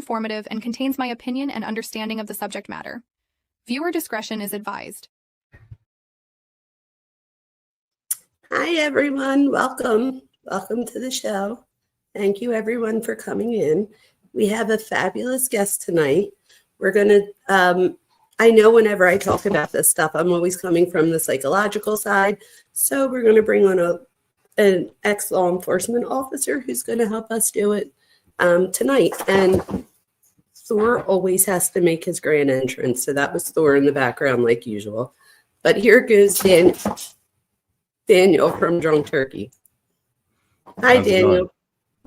informative and contains my opinion and understanding of the subject matter. Viewer discretion is advised. Hi, everyone. Welcome. Welcome to the show. Thank you, everyone, for coming in. We have a fabulous guest tonight. We're going to, I know whenever I talk about this stuff, I'm always coming from the psychological side. So we're going to bring on an ex-law enforcement officer who's going to help us do it tonight. And Thor always has to make his grand entrance. So that was Thor in the background like usual. But here goes Daniel from Drunk Turkey. Hi, How's it Daniel. going?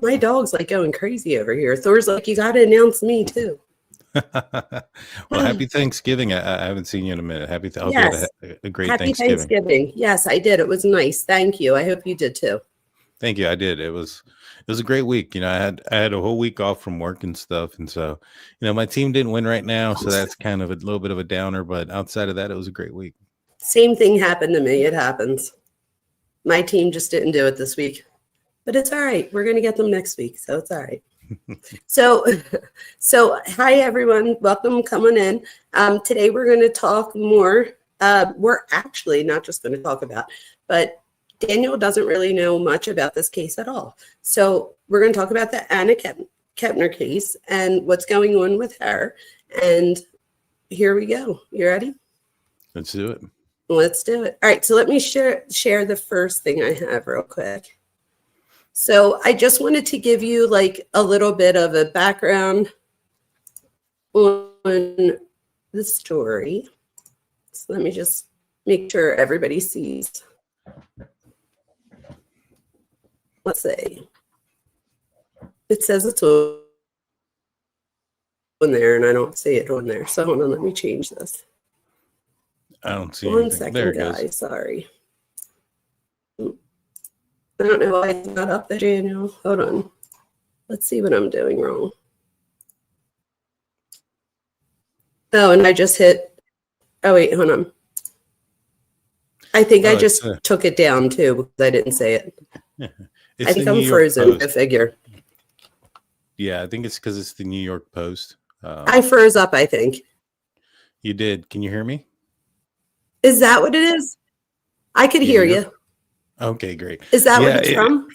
My dog's like going crazy over here. Thor's like, you got to announce me too. Well, happy Thanksgiving. I haven't seen you in a minute. Hope you Yes. had a great Happy Thanksgiving. Thanksgiving. Yes, I did. It was nice. Thank you. I hope you did too. Thank you. I did. It was a great week. You know, I had a whole week off from work and stuff. And so, you know, my team didn't win right now. So that's kind of a little bit of a downer. But outside of that, it was a great week. Same thing happened to me. It happens. My team just didn't do it this week. But it's all right. We're going to get them next week. So it's all right. So hi, everyone. Welcome coming in. Today, we're going to talk more. We're actually not just going to talk about, but Daniel doesn't really know much about this case at all. So we're going to talk about the Anna Kepner case and what's going on with her. And here we go. You ready? Let's do it. Let's do it. All right. So let me share the first thing I have real quick. So I just wanted to give you like a little bit of a background on the story. So let me just make sure everybody sees. Let's see. It says it's on there and I don't see it on there. So hold on, let me change this. I don't see One anything. second, There it guys. goes. Sorry. I don't know why it's not up there, Daniel. Hold on. Let's see what I'm doing wrong. Oh, and I just hit. Oh, wait, hold on. I think I just took it down too because I didn't say it. I think I'm frozen. I figure. Yeah, I think it's because it's the New York Post. I froze up, I think. You did. Can you hear me? Is that what it is? I could hear you. Okay, great. Is that what it's from?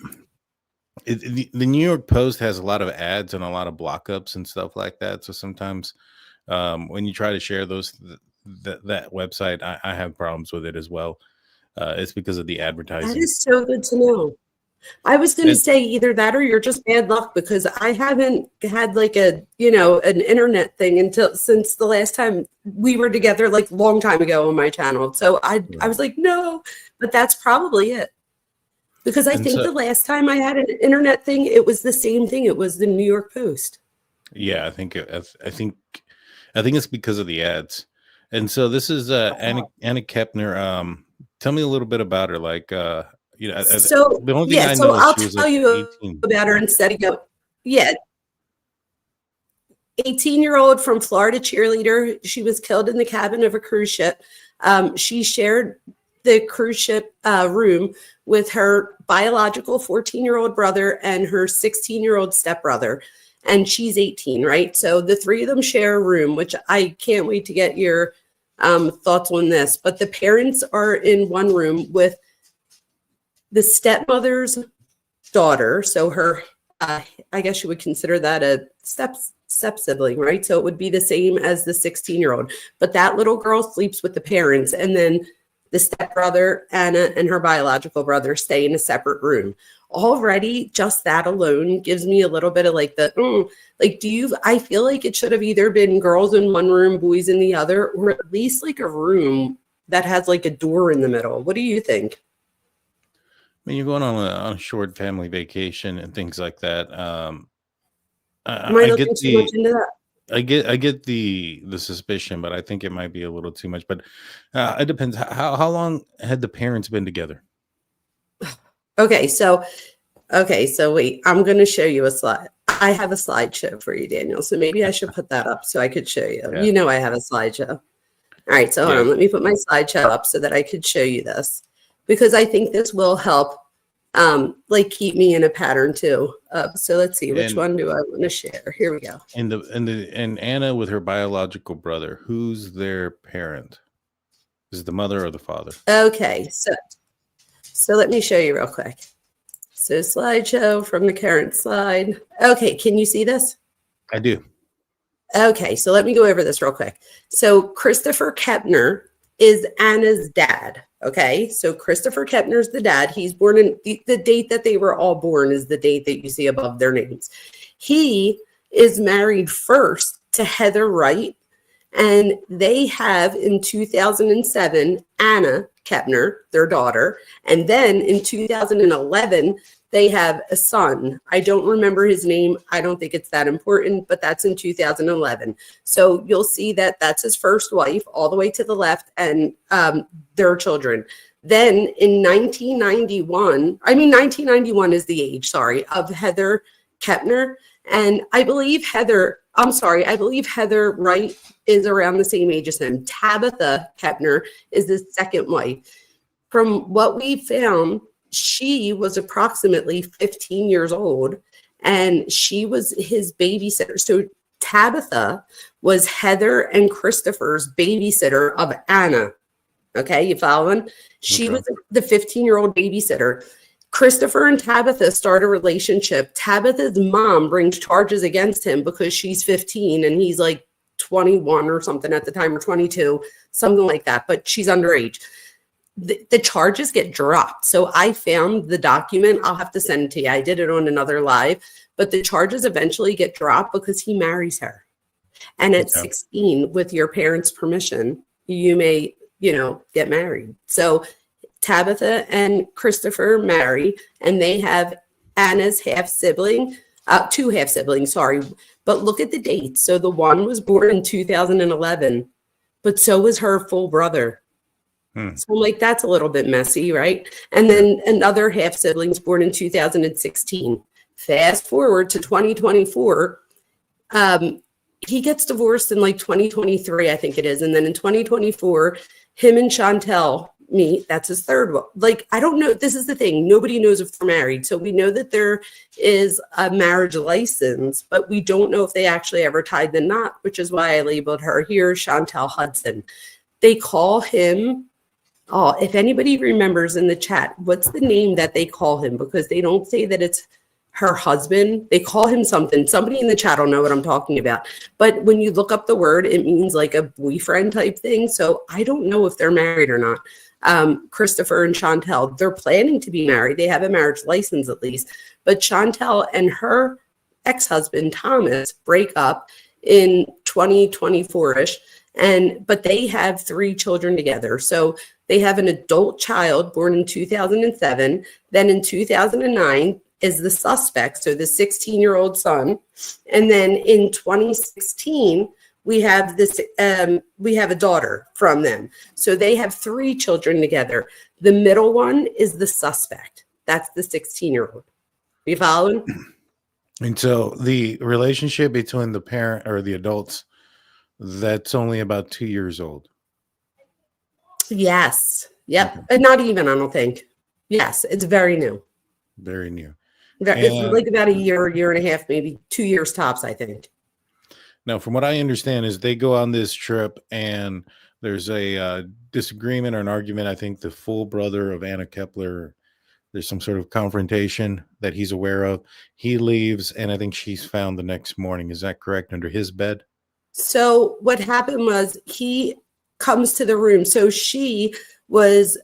The New York Post has a lot of ads and a lot of block-ups and stuff like that. So sometimes when you try to share that website, I have problems with it as well. It's because of the advertising. That is so good to know. I was going to say either that or you're just bad luck because I haven't had like an internet thing since the last time we were together, like a long time ago on my channel. So I was like, no, but that's probably it. Because I think the last time I had an internet thing, it was the same thing. It was the New York Post. Yeah, I think it's because of the ads. And so this is Anna Kepner. Tell me a little bit about her. Like, the only thing I know I'll is she was tell like you 18. about her instead of go. Yeah. 18-year-old from Florida cheerleader. She was killed in the cabin of a cruise ship. She shared the cruise ship room with her biological 14-year-old brother and her 16-year-old stepbrother. And she's 18, right? So the three of them share a room, which I can't wait to get your thoughts on this. But the parents are in one room with the stepmother's daughter. So her, I guess you would consider that a step sibling, right? So it would be the same as the 16-year-old. But that little girl sleeps with the parents. And then the stepbrother, Anna, and her biological brother stay in a separate room. Already, just that alone gives me a little bit of like I feel like it should have either been girls in one room, boys in the other, or at least like a room that has like a door in the middle. What do you think? I mean, you're going on a short family vacation and things like that. Am I looking too much into that? I get the suspicion, but I think it might be a little too much. But it depends. How long had the parents been together? Okay, so wait, I'm going to show you a slide. I have a slideshow for you, Daniel. So maybe I should put that up so I could show you. Yeah. You know I have a slideshow. All right, so hold on. Let me put my slideshow up so that I could show you this because I think this will help like keep me in a pattern too. So let's see, which And one do I want to share? Here we go. and Anna with her biological brother, who's their parent? Is it the mother or the father? Okay, so let me show you real quick. So slideshow from the current slide. Okay, can you see this? I do. Okay, so let me go over this real quick. So Christopher Kepner is Anna's dad. Okay, so Christopher Kepner's the dad. He's born in the date that they were all born is the date that you see above their names. He is married first to Heather Wright, and they have in 2007 Anna Kepner, their daughter, and then in 2011 they have a son. I don't remember his name. I don't think it's that important, but that's in 2011. So you'll see that that's his first wife all the way to the left and their children. Then in 1991 is the age, sorry, of Heather Kepner. And I believe Heather Wright is around the same age as him. Tabitha Kepner is the second wife. From what we found, she was approximately 15 years old and she was his babysitter. So Tabitha was Heather and Christopher's babysitter of Anna. Okay, you following? She was the 15-year-old babysitter. Christopher and Tabitha start a relationship. Tabitha's mom brings charges against him because she's 15 and he's like 21 or something at the time, or 22, something like that, but she's underage. The charges get dropped. So I found the document. I'll have to send it to you. I did it on another live, but the charges eventually get dropped because he marries her. And at 16, with your parents' permission, you may, get married. So Tabitha and Christopher marry, and they have Anna's two half siblings, sorry. But look at the dates. So the one was born in 2011, but so was her full brother. So I'm like, that's a little bit messy, right? And then another half siblings born in 2016. Fast forward to 2024. He gets divorced in like 2023, I think it is. And then in 2024, him and Chantel meet. That's his third one. Like, I don't know. This is the thing. Nobody knows if they're married. So we know that there is a marriage license, but we don't know if they actually ever tied the knot, which is why I labeled her here, Chantel Hudson. They call him, if anybody remembers in the chat, what's the name that they call him? Because they don't say that it's her husband. They call him something. Somebody in the chat will know what I'm talking about. But when you look up the word, it means like a boyfriend type thing. So I don't know if they're married or not. Christopher and Chantel, they're planning to be married. They have a marriage license at least. But Chantel and her ex-husband, Thomas, break up in 2024-ish. But they have 3 children together. So they have an adult child born in 2007. Then in 2009 is the suspect, so the 16-year-old son. And then in 2016, we have a daughter from them. So they have 3 children together. The middle one is the suspect. That's the 16-year-old. You following? And so the relationship between the parent or the adults, that's only about 2 years old. Yes. Yep. And not even, I don't think. Yes, it's very new. Very new. It's like about a year and a half, maybe 2 years tops, I think. Now, from what I understand is they go on this trip and there's a disagreement or an argument. I think the full brother of Anna Kepner, there's some sort of confrontation that he's aware of. He leaves, and I think she's found the next morning. Is that correct? Under his bed? So what happened was he comes to the room. So she was,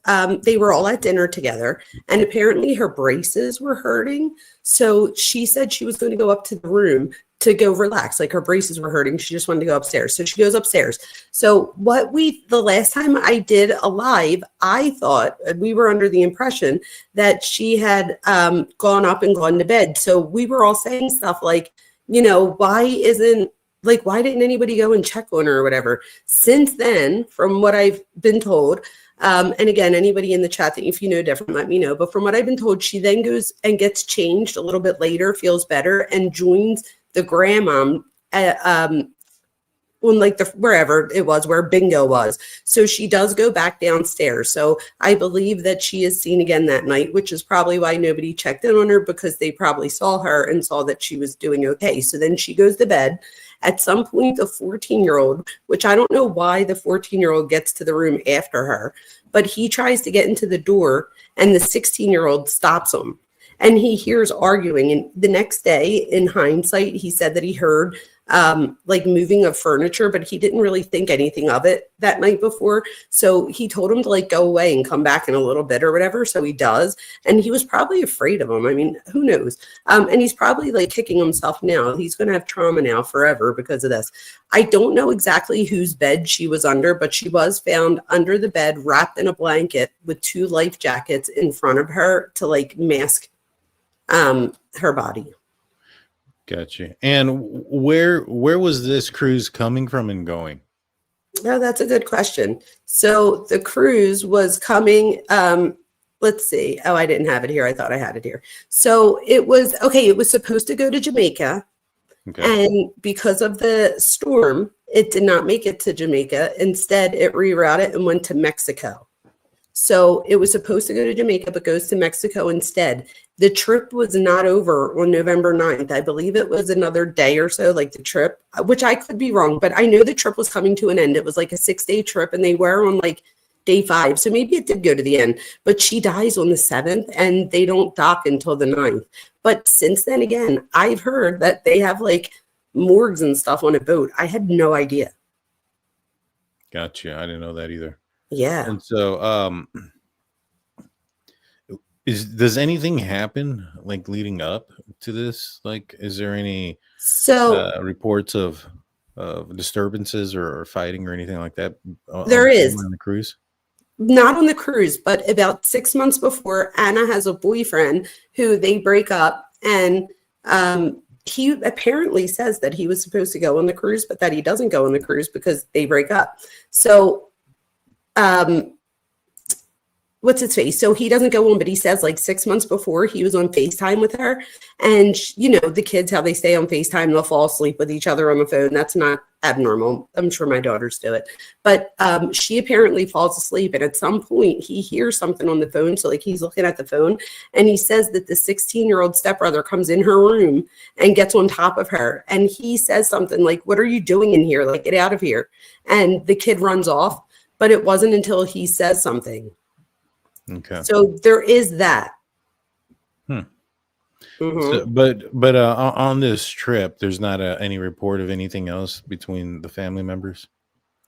they were all at dinner together, and apparently her braces were hurting. So she said she was going to go up to the room to go relax. Like her braces were hurting. She just wanted to go upstairs. So she goes upstairs. So the last time I did a live, I thought we were under the impression that she had gone up and gone to bed. So we were all saying stuff like, why didn't anybody go and check on her or whatever? Since then, from what I've been told, and again, anybody in the chat that if you know different, let me know. But from what I've been told, she then goes and gets changed a little bit later, feels better, and joins the grandmom on like the wherever it was where bingo was. So she does go back downstairs. So I believe that she is seen again that night, which is probably why nobody checked in on her, because they probably saw her and saw that she was doing okay. So then she goes to bed. At some point, the 14-year-old, which I don't know why the 14-year-old gets to the room after her, but he tries to get into the door and the 16-year-old stops him. And he hears arguing. And the next day, in hindsight, he said that he heard like moving of furniture, but he didn't really think anything of it that night before. So he told him to like go away and come back in a little bit or whatever. So he does. And he was probably afraid of him. I mean, who knows? And he's probably like kicking himself now. He's going to have trauma now forever because of this. I don't know exactly whose bed she was under, but she was found under the bed wrapped in a blanket with 2 life jackets in front of her to like mask her body. Gotcha. And where was this cruise coming from and going? Oh, that's a good question. So the cruise was coming, let's see. Oh, I didn't have it here. I thought I had it here. So it was supposed to go to Jamaica. Okay. And because of the storm, it did not make it to Jamaica. Instead, it rerouted and went to Mexico. So it was supposed to go to Jamaica, but goes to Mexico instead. The trip was not over on November 9th. I believe it was another day or so, like the trip, which I could be wrong, but I know the trip was coming to an end. It was like a 6-day trip and they were on like day 5. So maybe it did go to the end, but she dies on the 7th and they don't dock until the 9th. But since then, again, I've heard that they have like morgues and stuff on a boat. I had no idea. Gotcha. I didn't know that either. Yeah. And so, does anything happen like leading up to this? Like, is there any reports of disturbances or fighting or anything like that? There is on the cruise. Not on the cruise, but about 6 months before, Anna has a boyfriend who they break up, and he apparently says that he was supposed to go on the cruise, but that he doesn't go on the cruise because they break up. So what's its face? So he doesn't go on, but he says like 6 months before he was on FaceTime with her. And you know, the kids, how they stay on FaceTime, they'll fall asleep with each other on the phone. That's not abnormal. I'm sure my daughters do it. But she apparently falls asleep. And at some point he hears something on the phone. So like he's looking at the phone and he says that the 16-year-old stepbrother comes in her room and gets on top of her. And he says something like, "What are you doing in here? Like, get out of here." And the kid runs off. But it wasn't until he says something. Okay. So there is that. Mm-hmm. So, but on this trip, there's not any report of anything else between the family members?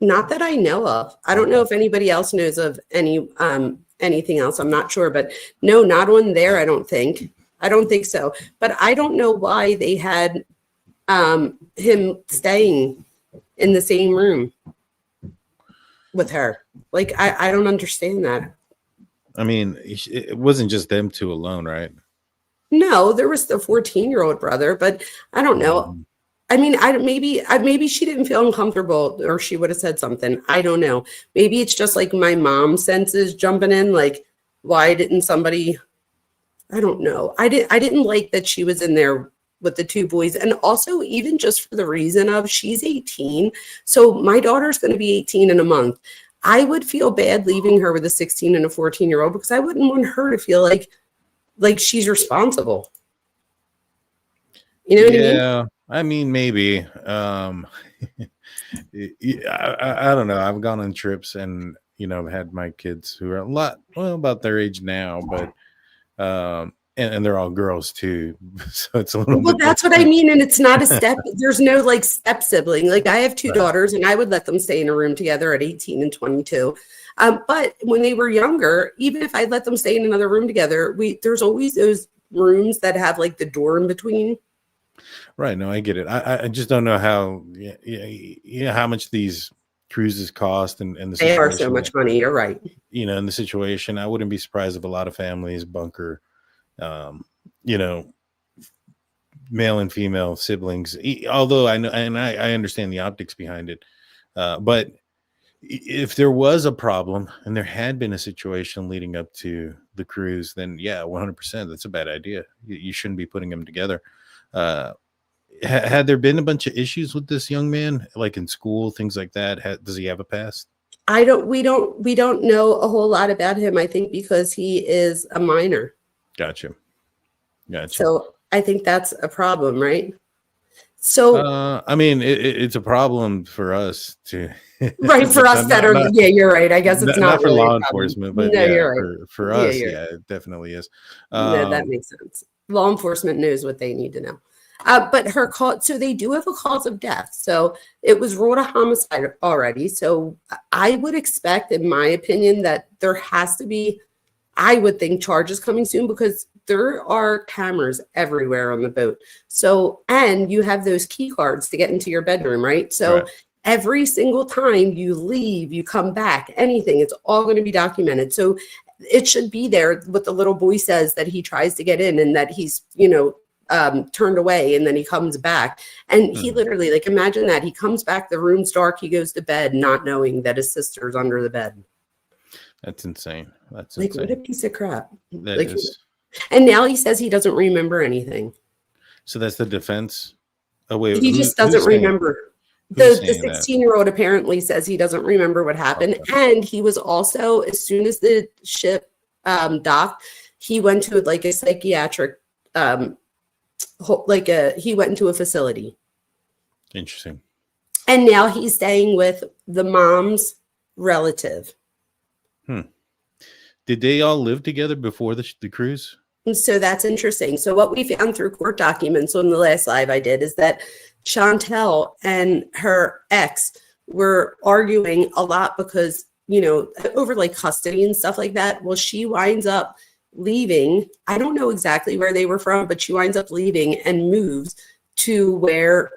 Not that I know of. I don't know if anybody else knows of anything else. I'm not sure, but no, not on there. I don't think so. But I don't know why they had him staying in the same room with her. Like, I don't understand that. I mean, it wasn't just them two alone, right? No, there was the 14-year-old brother, but I don't know. I mean, maybe she didn't feel uncomfortable, or she would have said something. I don't know. Maybe it's just like my mom's senses jumping in. Like, why didn't somebody? I don't know. I didn't like that she was in there with the 2 boys, and also even just for the reason of she's 18, so my daughter's going to be 18 in a month. I would feel bad leaving her with a 16 and a 14-year-old because I wouldn't want her to feel like she's responsible. You know what I mean? Yeah, I mean, maybe. I don't know. I've gone on trips and, you know, had my kids who are about their age now, but and they're all girls too. So it's a little bit that's what I mean. And it's not a step. There's no like step sibling. Like, I have 2 daughters and I would let them stay in a room together at 18 and 22. But when they were younger, even if I let them stay in another room together, there's always those rooms that have like the door in between. Right. No, I get it. I just don't know how how much these cruises cost and the they are so much money. You're right. You know, in the situation, I wouldn't be surprised if a lot of families bunker, you know, male and female siblings. Although I know and I understand the optics behind it, but if there was a problem and there had been a situation leading up to the cruise, then yeah, 100%, that's a bad idea. You shouldn't be putting them together. Had there been a bunch of issues with this young man, like in school, things like that? Does he have a past? We don't know a whole lot about him, I think, because he is a minor. Gotcha. So I think that's a problem, right? So I mean, it's a problem for us to right, for us that are yeah, you're right. I guess it's not for really law a problem. enforcement, but No, yeah, you're right. for Yeah, us, you're yeah, it definitely is. no, that makes sense. Law enforcement knows what they need to know. But her cause, so they do have a cause of death. So it was ruled a homicide already. So I would expect, in my opinion, that there has to be, I would think, charges coming soon, because there are cameras everywhere on the boat. So, and you have those key cards to get into your bedroom, right? So every single time you leave, you come back, anything, it's all going to be documented. So it should be there what the little boy says, that he tries to get in and that he's, turned away, and then he comes back. And he literally, like, imagine that. He comes back, the room's dark, he goes to bed not knowing that his sister's under the bed. That's insane. That's like, insane. what a piece of crap. That is. And now he says he doesn't remember anything. So that's the defense? Oh, wait. He just doesn't remember. The 16-year-old apparently says he doesn't remember what happened. Okay. And he was also, as soon as the ship docked, he went to like a psychiatric, he went into a facility. Interesting. And now he's staying with the mom's relative. Did they all live together before the cruise? And so that's interesting. So what we found through court documents on the last live I did is that Chantel and her ex were arguing a lot because, over like custody and stuff like that. Well, she winds up leaving. I don't know exactly where they were from, but she winds up leaving and moves to where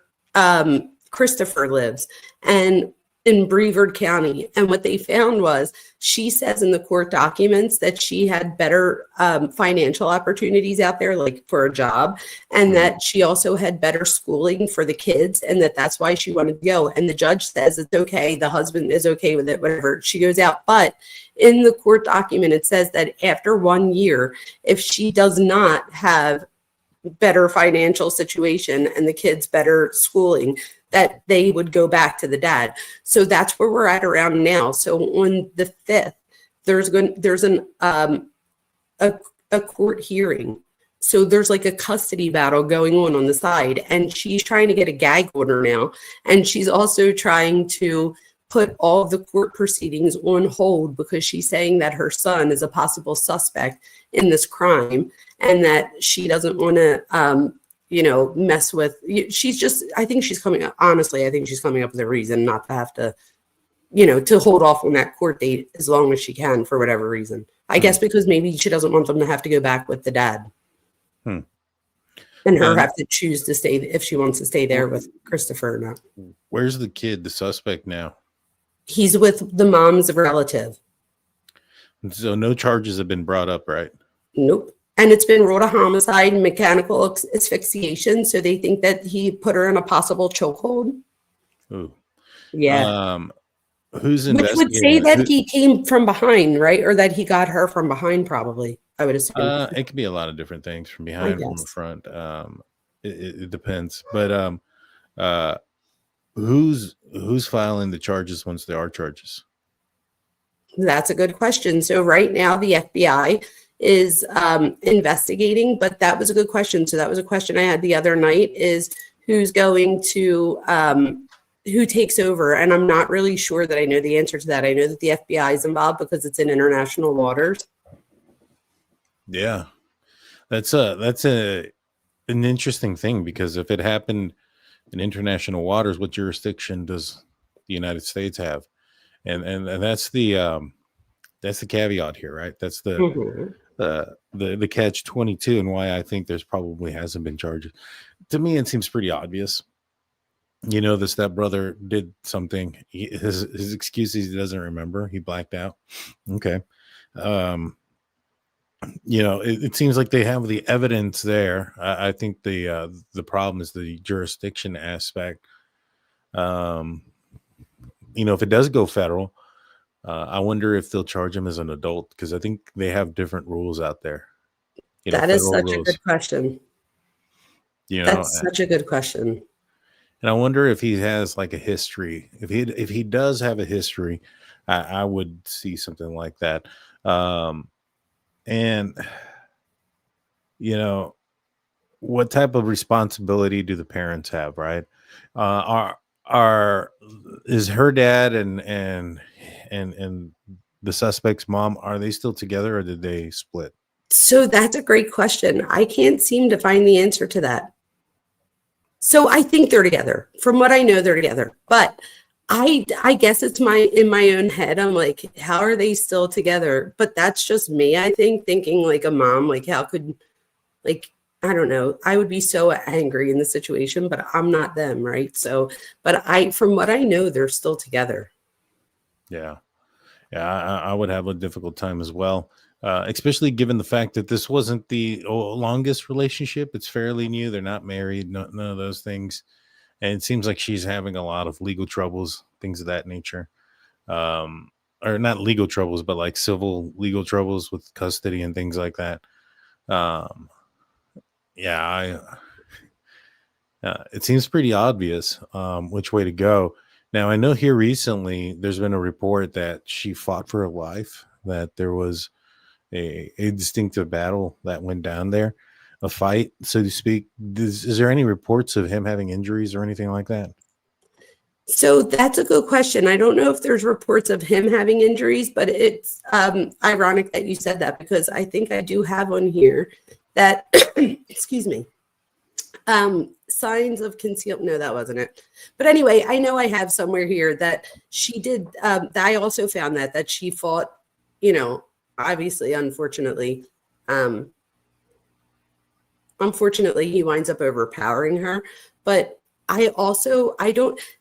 Christopher lives, and in Brevard County. And what they found was, she says in the court documents that she had better financial opportunities out there, like for a job, and that she also had better schooling for the kids, and that's why she wanted to go. And the judge says it's okay. The husband is okay with it, whatever. She goes out. But in the court document, it says that after 1 year, if she does not have better financial situation and the kids better schooling, that they would go back to the dad. So that's where we're at around now. So on the 5th, there's a court hearing. So there's like a custody battle going on the side, and she's trying to get a gag order now. And she's also trying to put all of the court proceedings on hold because she's saying that her son is a possible suspect in this crime, and that she doesn't want to, mess with. She's just, I think she's coming up with a reason not to have to, to hold off on that court date as long as she can for whatever reason. I guess because maybe she doesn't want them to have to go back with the dad. And her have to choose to stay, if she wants to stay there with Christopher or not. Where's the kid, the suspect now? He's with the mom's relative. So no charges have been brought up, right? Nope. And it's been ruled a homicide, mechanical asphyxiation. So they think that he put her in a possible chokehold. Ooh. Yeah. Who's investigating? Which would say that he came from behind, right? Or that he got her from behind, probably. I would assume. It could be a lot of different things, from behind, from the front. It depends. But who's filing the charges once there are charges? That's a good question. So right now the FBI is investigating, but that was a good question. So that was a question I had the other night, is who's going to, who takes over? And I'm not really sure that I know the answer to that. I know that the FBI is involved because it's in international waters. Yeah, that's an interesting thing, because if it happened in international waters, what jurisdiction does the United States have? And that's the caveat here, right? That's the catch-22, and why I think there's probably hasn't been charges. To me, it seems pretty obvious. The stepbrother did something. His excuse is he doesn't remember. He blacked out. Okay. It seems like they have the evidence there. I think the problem is the jurisdiction aspect. If it does go federal, I wonder if they'll charge him as an adult, because I think they have different rules out there. That is such a good question. You know, That's such a good question. and I wonder if he has like a history. If he does have a history, I would see something like that. Um, and you know, what type of responsibility do the parents have, right? Are is her dad and the suspect's mom, are they still together or did they split? So that's a great question. I can't seem to find the answer to that. So I think they're together. From what I know, they're together. But I guess it's in my own head. I'm like, how are they still together? But that's just me, I think, thinking like a mom, like how could, like, I don't know. I would be so angry in the situation, but I'm not them, right? So, but from what I know, they're still together. Yeah. Yeah, I would have a difficult time as well, especially given the fact that this wasn't the longest relationship. It's fairly new. They're not married, none of those things. And it seems like she's having a lot of legal troubles, things of that nature. Or not legal troubles, but like civil legal troubles with custody and things like that. Um, yeah, it seems pretty obvious which way to go. Now, I know here recently there's been a report that she fought for her life, that there was a distinctive battle that went down there, a fight, so to speak. Is there any reports of him having injuries or anything like that? So that's a good question. I don't know if there's reports of him having injuries, but it's ironic that you said that because I think I do have on here that, excuse me, signs of concealed. No, that wasn't it. But anyway, I know I have somewhere here that she did. I also found that she fought, obviously, unfortunately, he winds up overpowering her. But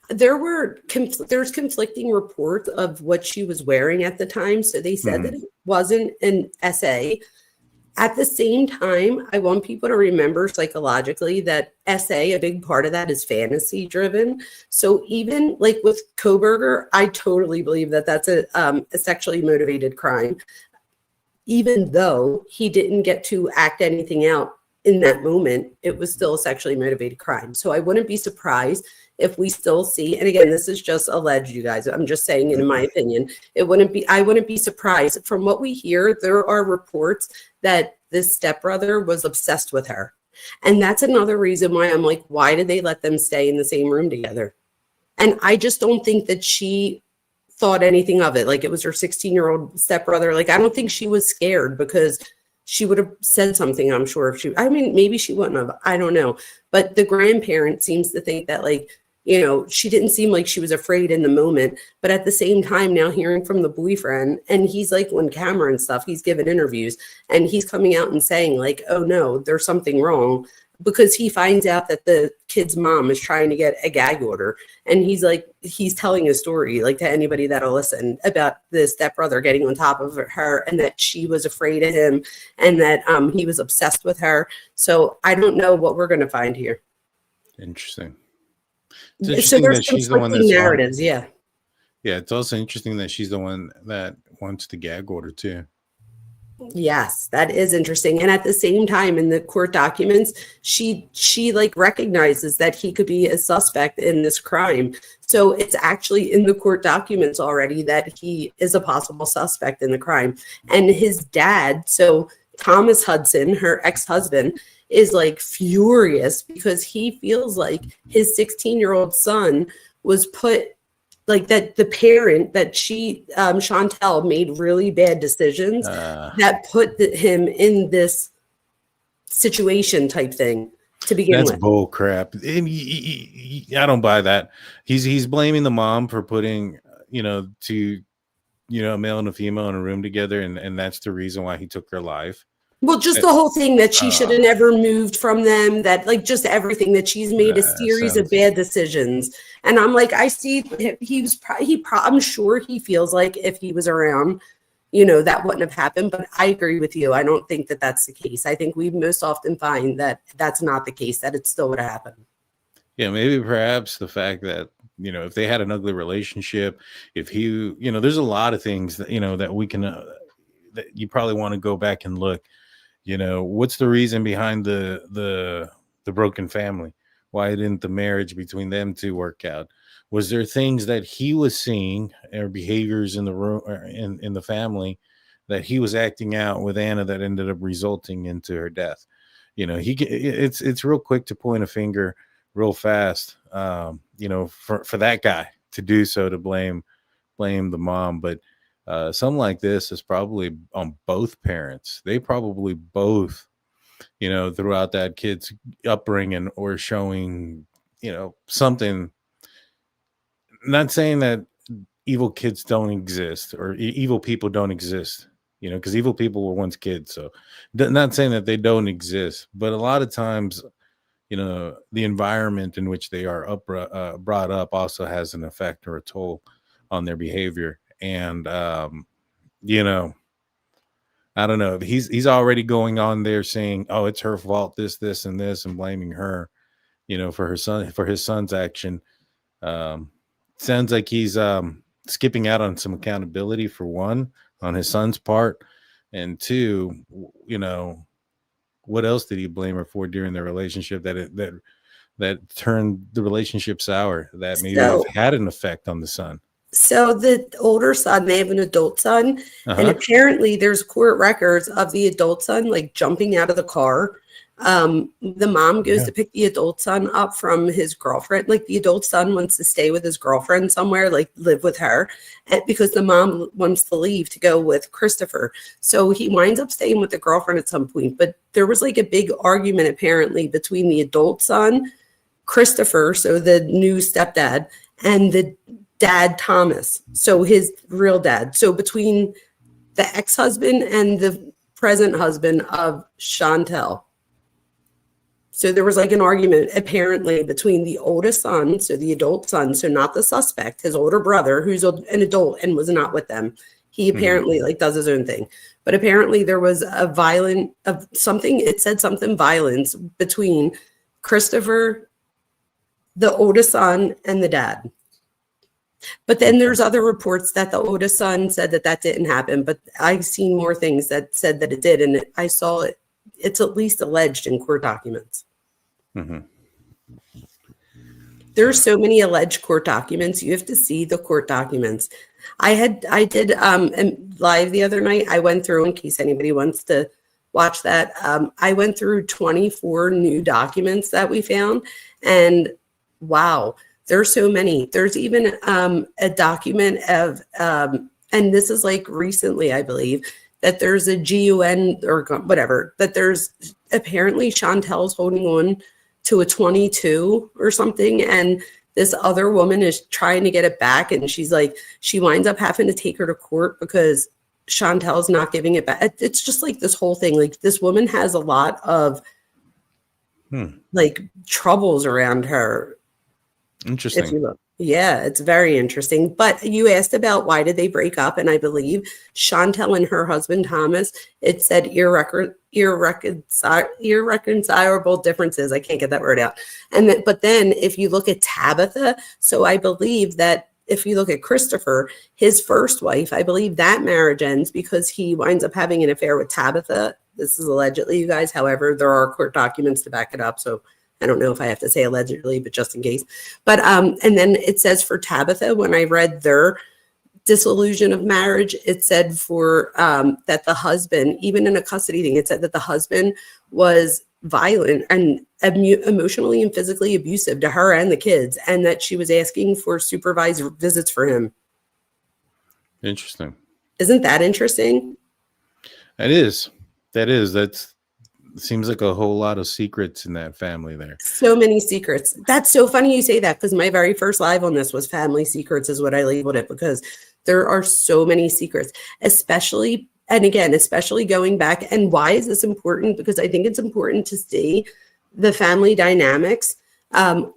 there's conflicting reports of what she was wearing at the time. So they said that it wasn't an SA. At the same time, I want people to remember psychologically that SA, a big part of that is fantasy driven. So even like with Koberger, I totally believe that that's a sexually motivated crime, even though he didn't get to act anything out in that moment. It was still a sexually motivated crime. So I wouldn't be surprised if we still see, and again, this is just alleged, you guys, I'm just saying in my opinion, I wouldn't be surprised. From what we hear, there are reports that this stepbrother was obsessed with her. And that's another reason why I'm like, why did they let them stay in the same room together? And I just don't think that she thought anything of it. Like it was her 16-year-old stepbrother. Like, I don't think she was scared because she would have said something, I'm sure, maybe she wouldn't have, I don't know. But the grandparent seems to think that, like, she didn't seem like she was afraid in the moment. But at the same time, now hearing from the boyfriend, and he's like on camera and stuff, he's given interviews and he's coming out and saying like, oh no, there's something wrong, because he finds out that the kid's mom is trying to get a gag order. And he's telling a story, like, to anybody that'll listen, about the stepbrother getting on top of her and that she was afraid of him and that he was obsessed with her. So I don't know what we're going to find here. Interesting. So there's conflicting narratives. Yeah. Yeah. It's also interesting that she's the one that wants the gag order too. Yes, that is interesting. And at the same time, in the court documents, she like recognizes that he could be a suspect in this crime. So it's actually in the court documents already that he is a possible suspect in the crime. And his dad, so Thomas Hudson, her ex-husband, is like furious because he feels like his 16-year-old son was put, like, that the parent that Chantel made really bad decisions that put him in this situation type thing to begin with. That's bull crap. And I don't buy that. He's blaming the mom for putting, a male and a female in a room together. And that's the reason why he took her life. Well, just the whole thing that she should have never moved from them, that, like, just everything, that she's made a series of bad decisions. And I'm like, I see I'm sure he feels like if he was around, that wouldn't have happened. But I agree with you. I don't think that that's the case. I think we most often find that that's not the case, that it still would have happened. Yeah, maybe perhaps the fact that, if they had an ugly relationship, if he, there's a lot of things that, that we can, that you probably want to go back and look. What's the reason behind the the broken family? Why didn't the marriage between them two work out? Was there things that he was seeing or behaviors in the room or in the family that he was acting out with Anna that ended up resulting into her death? It's real quick to point a finger real fast, for that guy to do so, to blame the mom. But something like this is probably on both parents. They probably both, throughout that kid's upbringing or showing, something. Not saying that evil kids don't exist or evil people don't exist, because evil people were once kids. So not saying that they don't exist, but a lot of times, the environment in which they are brought up also has an effect or a toll on their behavior. And, I don't know. He's already going on there saying, "Oh, it's her fault, this, and this," and blaming her, for his son's action. Sounds like he's skipping out on some accountability, for one, on his son's part, and two, what else did he blame her for during the relationship that turned the relationship sour, that maybe So, had an effect on the son? so the older son, they have an adult son, and Uh-huh. apparently there's court records of the adult son like jumping out of the car. The mom goes Yeah. to pick the adult son up from his girlfriend. Like the adult son wants to stay with his girlfriend somewhere, like live with her, and because the mom wants to leave to go with Christopher. So he winds up staying with the girlfriend at some point. But there was like a big argument apparently between the adult son, Christopher, so the new stepdad, and the dad, Thomas, so his real dad. So between the ex-husband and the present husband of Chantel. So there was like an argument apparently between the oldest son, so the adult son, so not the suspect, his older brother, who's an adult and was not with them. He apparently like does his own thing. But apparently there was it said something violence between Christopher, the oldest son, and the dad. But then there's other reports that the oldest son said that didn't happen. But I've seen more things that said that it did. And I saw it. It's at least alleged in court documents. Mm-hmm. There are so many alleged court documents. You have to see the court documents. I did live the other night. I went through, in case anybody wants to watch that. I went through 24 new documents that we found. And wow. There's so many. There's even a document of, and this is like recently, I believe, that there's a GUN or whatever, that there's apparently Chantel's holding on to a 22 or something. And this other woman is trying to get it back. And she's like, she winds up having to take her to court because Chantel's not giving it back. It's just like this whole thing. Like this woman has a lot of like troubles around her. Interesting. If you look. Yeah, it's very interesting. But you asked about why did they break up, and I believe Chantel and her husband Thomas, it said irreconcilable differences. I can't get that word out. But then if you look at Tabitha, so I believe that if you look at Christopher, his first wife, I believe that marriage ends because he winds up having an affair with Tabitha. This is allegedly, you guys. However, there are court documents to back it up. So I don't know if I have to say allegedly, but just in case. But and then it says for Tabitha, when I read their dissolution of marriage, it said for that the husband, even in a custody thing, it said that the husband was violent and emotionally and physically abusive to her and the kids, and that she was asking for supervised visits for him. Interesting. Isn't that interesting? That is. That seems like a whole lot of secrets in that family there. So many secrets. That's so funny you say that, because my very first live on this was family secrets is what I labeled it, because there are so many secrets, especially going back. And why is this important? Because I think it's important to see the family dynamics on,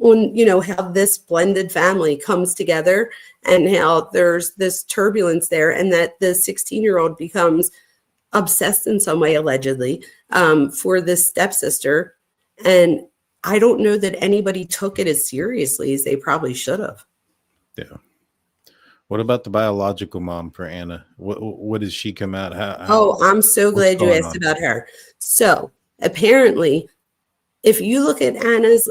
how this blended family comes together and how there's this turbulence there, and that the 16-year-old becomes obsessed in some way, allegedly, for this stepsister. And I don't know that anybody took it as seriously as they probably should have. Yeah. What about the biological mom for Anna? What does she come out? I'm so glad you asked about her. So apparently if you look at Anna's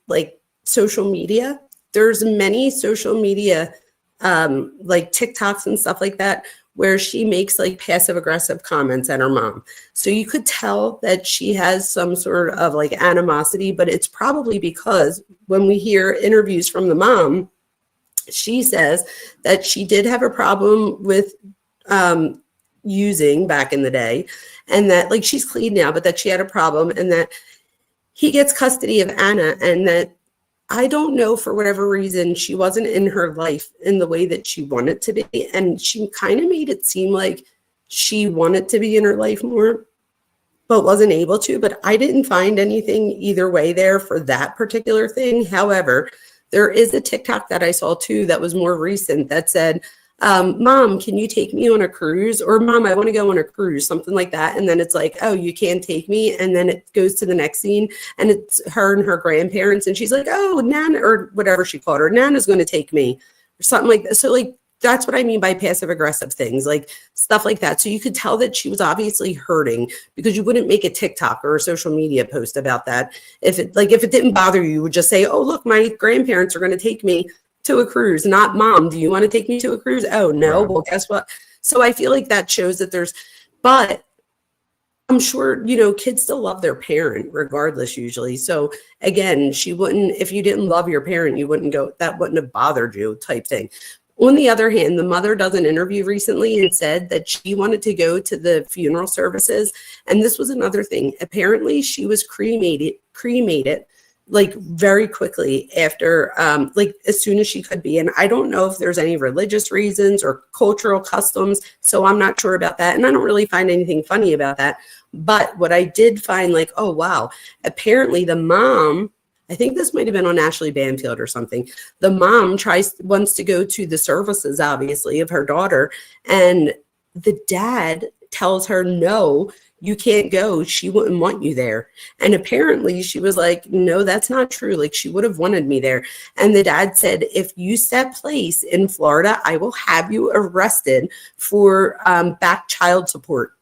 like social media, there's many social media like TikToks and stuff like that where she makes like passive aggressive comments at her mom. So you could tell that she has some sort of like animosity, but it's probably because when we hear interviews from the mom, she says that she did have a problem with using back in the day, and that like she's clean now, but that she had a problem, and that he gets custody of Anna, and that I don't know, for whatever reason, she wasn't in her life in the way that she wanted to be. And she kind of made it seem like she wanted to be in her life more, but wasn't able to. But I didn't find anything either way there for that particular thing. However, there is a TikTok that I saw too that was more recent that said, Mom, can you take me on a cruise? Or Mom, I want to go on a cruise, something like that. And then it's like, oh, you can't take me. And then it goes to the next scene and it's her and her grandparents. And she's like, oh, Nana, or whatever she called her, Nana's going to take me or something like that. So like, that's what I mean by passive aggressive things, like stuff like that. So you could tell that she was obviously hurting, because you wouldn't make a TikTok or a social media post about that. If it didn't bother you, you would just say, oh, look, my grandparents are going to take me to a cruise, not Mom, do you want to take me to a cruise? Oh, no. Right. Well, guess what? So I feel like that shows that but I'm sure, kids still love their parent regardless usually. So again, if you didn't love your parent, you wouldn't go, that wouldn't have bothered you type thing. On the other hand, the mother does an interview recently and said that she wanted to go to the funeral services. And this was another thing. Apparently she was cremated like very quickly after, like as soon as she could be. And I don't know if there's any religious reasons or cultural customs, so I'm not sure about that. And I don't really find anything funny about that. But what I did find, like, oh, wow, apparently the mom, I think this might have been on Ashley Banfield or something. The mom wants to go to the services, obviously, of her daughter. And the dad tells her, no, you can't go. She wouldn't want you there. And apparently she was like, no, that's not true. Like, she would have wanted me there. And the dad said, if you set place in Florida, I will have you arrested for back child support.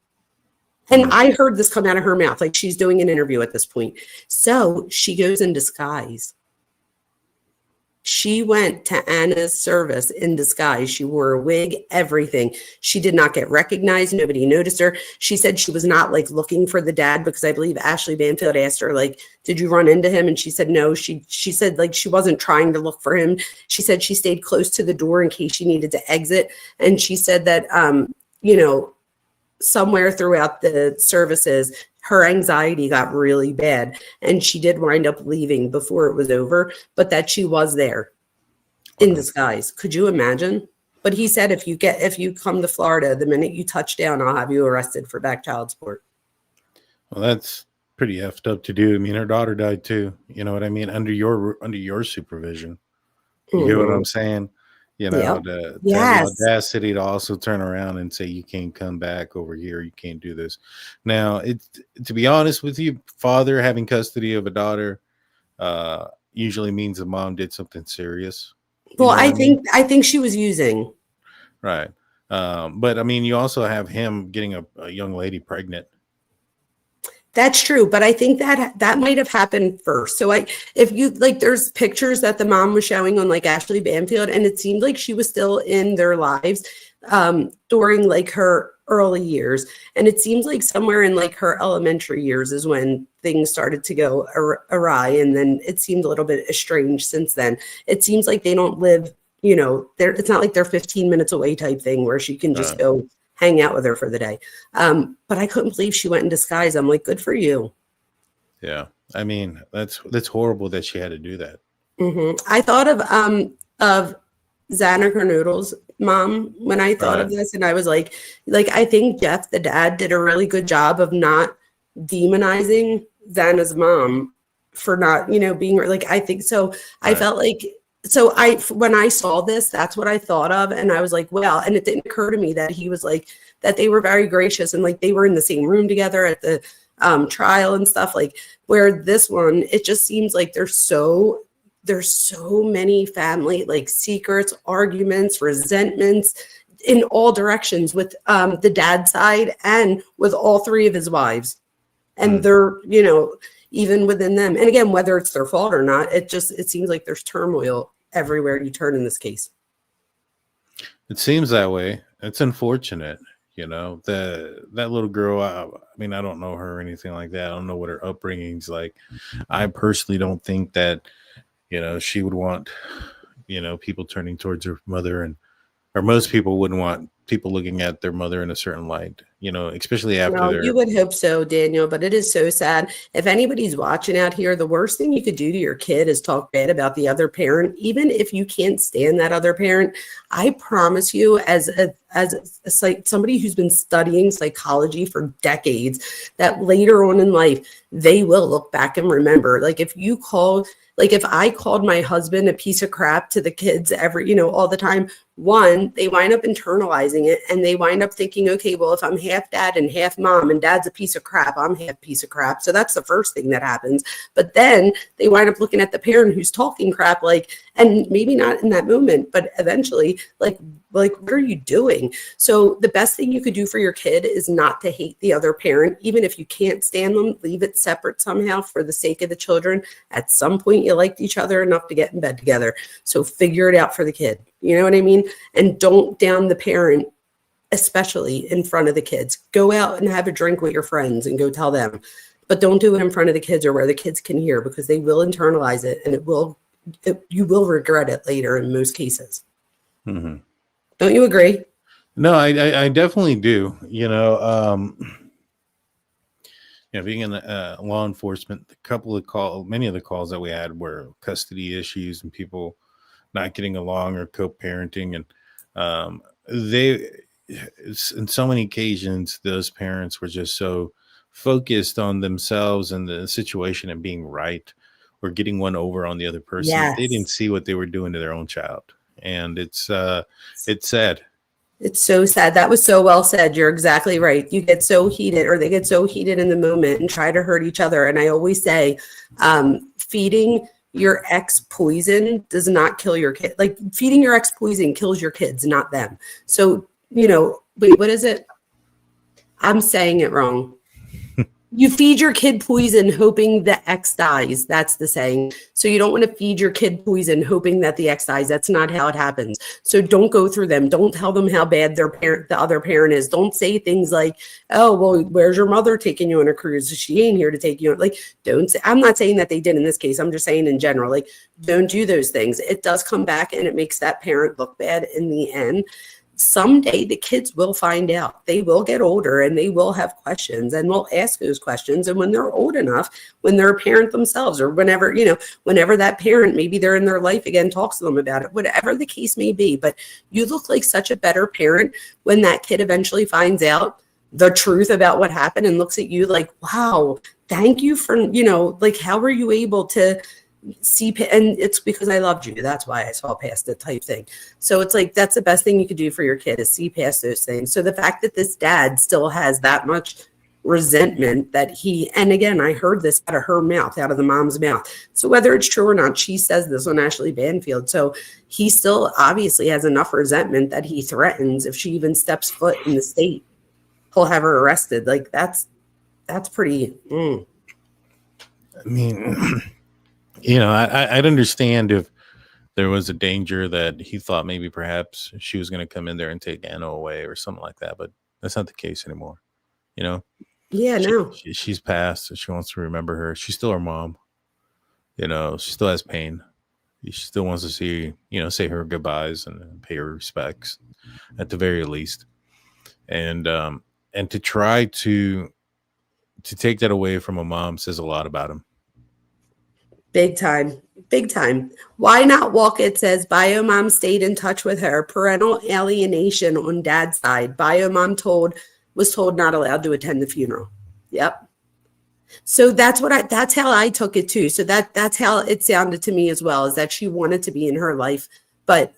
And I heard this come out of her mouth, like she's doing an interview at this point. So she goes in disguise. She went to Anna's service in disguise. She wore a wig, everything. She did not get recognized. Nobody noticed her. She said she was not like looking for the dad, because I believe Ashley Banfield asked her, like, did you run into him? And she said no. She said like she wasn't trying to look for him. She said she stayed close to the door in case she needed to exit. And she said that, somewhere throughout the services, her anxiety got really bad and she did wind up leaving before it was over, but that she was there in disguise. Could you imagine? But he said, if you come to Florida, the minute you touch down, I'll have you arrested for back child support. Well, that's pretty effed up to do. I mean, her daughter died too. You know what I mean? Under your supervision. You get what I'm saying? The audacity to also turn around and say you can't come back over here, you can't do this. Now, to be honest with you, father having custody of a daughter usually means the mom did something serious. Well, I think she was using. Right. But I mean, you also have him getting a young lady pregnant. That's true, but I think that might have happened first. So if you like, there's pictures that the mom was showing on like Ashley Banfield, and it seemed like she was still in their lives during like her early years. And it seems like somewhere in like her elementary years is when things started to go awry. And then it seemed a little bit estranged since then. It seems like they don't live, it's not like they're 15 minutes away type thing where she can just go hang out with her for the day. But I couldn't believe she went in disguise. I'm like, good for you. Yeah. I mean, that's horrible that she had to do that. Mm-hmm. I thought of Xana Kernodle's mom when I thought of this, and I was like, I think Jeff, the dad, did a really good job of not demonizing Xana's mom for not, being like, I think so. Right. I felt like, when I saw this, that's what I thought of. And I was like, well, and it didn't occur to me that he was like, that they were very gracious and like they were in the same room together at the trial and stuff, like where this one, it just seems like there's so many family like secrets, arguments, resentments in all directions with the dad's side and with all three of his wives. And they're, even within them. And again, whether it's their fault or not, it seems like there's turmoil everywhere you turn in this case. It seems that way. It's unfortunate, that little girl. I mean, I don't know her or anything like that. I don't know what her upbringing's like. I personally don't think that, she would want, people turning towards her mother, or most people wouldn't want people looking at their mother in a certain light, especially after No, you would hope so, Daniel, but it is so sad. If anybody's watching out here, the worst thing you could do to your kid is talk bad about the other parent, even if you can't stand that other parent. I promise you, as somebody who's been studying psychology for decades, that later on in life, they will look back and remember. Like if I called my husband a piece of crap to the kids all the time, one, they wind up internalizing it and they wind up thinking, okay, well, if I'm half dad and half mom and dad's a piece of crap, I'm half piece of crap. So that's the first thing that happens. But then they wind up looking at the parent who's talking crap, and maybe not in that moment, but eventually, like, what are you doing? So the best thing you could do for your kid is not to hate the other parent. Even if you can't stand them, leave it separate somehow for the sake of the children. At some point, you liked each other enough to get in bed together. So figure it out for the kid. You know what I mean? And don't down the parent, especially in front of the kids. Go out and have a drink with your friends and go tell them. But don't do it in front of the kids or where the kids can hear, because they will internalize it and you will regret it later in most cases. Mm-hmm. Don't you agree? No, I definitely do. Being in law enforcement, many of the calls that we had were custody issues and people not getting along or co-parenting, and in so many occasions, those parents were just so focused on themselves and the situation and being right or getting one over on the other person. Yes. They didn't see what they were doing to their own child, and it's sad. It's so sad. That was so well said. You're exactly right. You get so heated, or they get so heated in the moment and try to hurt each other. And I always say, feeding your ex poison does not kill your kid. Like feeding your ex poison kills your kids, not them. So, wait, what is it? I'm saying it wrong. You feed your kid poison hoping the ex dies. That's the saying. So you don't want to feed your kid poison hoping that the ex dies. That's not how it happens. So don't go through them. Don't tell them how bad the other parent is. Don't say things like, oh, well, where's your mother taking you on a cruise? She ain't here to take you on. Like, don't say, I'm not saying that they did in this case. I'm just saying in general, like, don't do those things. It does come back and it makes that parent look bad in the end. Someday the kids will find out. They will get older and they will have questions and we'll ask those questions. And when they're old enough, when they're a parent themselves, or whenever that parent, maybe they're in their life again, talks to them about it, whatever the case may be. But you look like such a better parent when that kid eventually finds out the truth about what happened and looks at you like, wow, thank you for, how were you able to see, and it's because I loved you. That's why I saw past it type thing. So it's like, that's the best thing you could do for your kid is see past those things. So the fact that this dad still has that much resentment that and again, I heard this out of her mouth, out of the mom's mouth. So whether it's true or not, she says this on Ashley Banfield. So he still obviously has enough resentment that he threatens if she even steps foot in the state, he'll have her arrested. Like that's pretty. I mean, I'd understand if there was a danger that he thought maybe perhaps she was going to come in there and take Anna away or something like that. But that's not the case anymore. Yeah, no. She's passed. She wants to remember her. She's still her mom. She still has pain. She still wants to see, say her goodbyes and pay her respects at the very least. And to try to take that away from a mom says a lot about him. Big time. Why not walk? It says bio mom stayed in touch with her. Parental alienation on dad's side. Bio mom was told not allowed to attend the funeral. Yep. So that's how I took it too. So that's how it sounded to me as well, is that she wanted to be in her life, but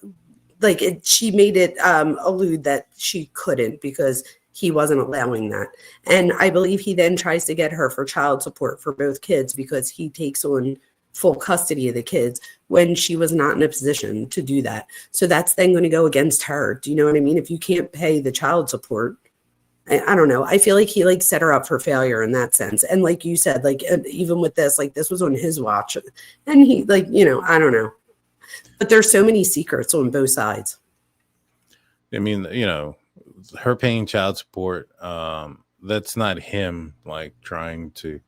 she made it allude that she couldn't because he wasn't allowing that. And I believe he then tries to get her for child support for both kids because he takes on full custody of the kids when she was not in a position to do that. So that's then going to go against her. Do you know what I mean? If you can't pay the child support, I don't know. I feel like he like set her up for failure in that sense. And like you said, like even with this, like this was on his watch, and he like, you know, I don't know. But there's so many secrets on both sides. I mean, you know, her paying child support, that's not him like trying to,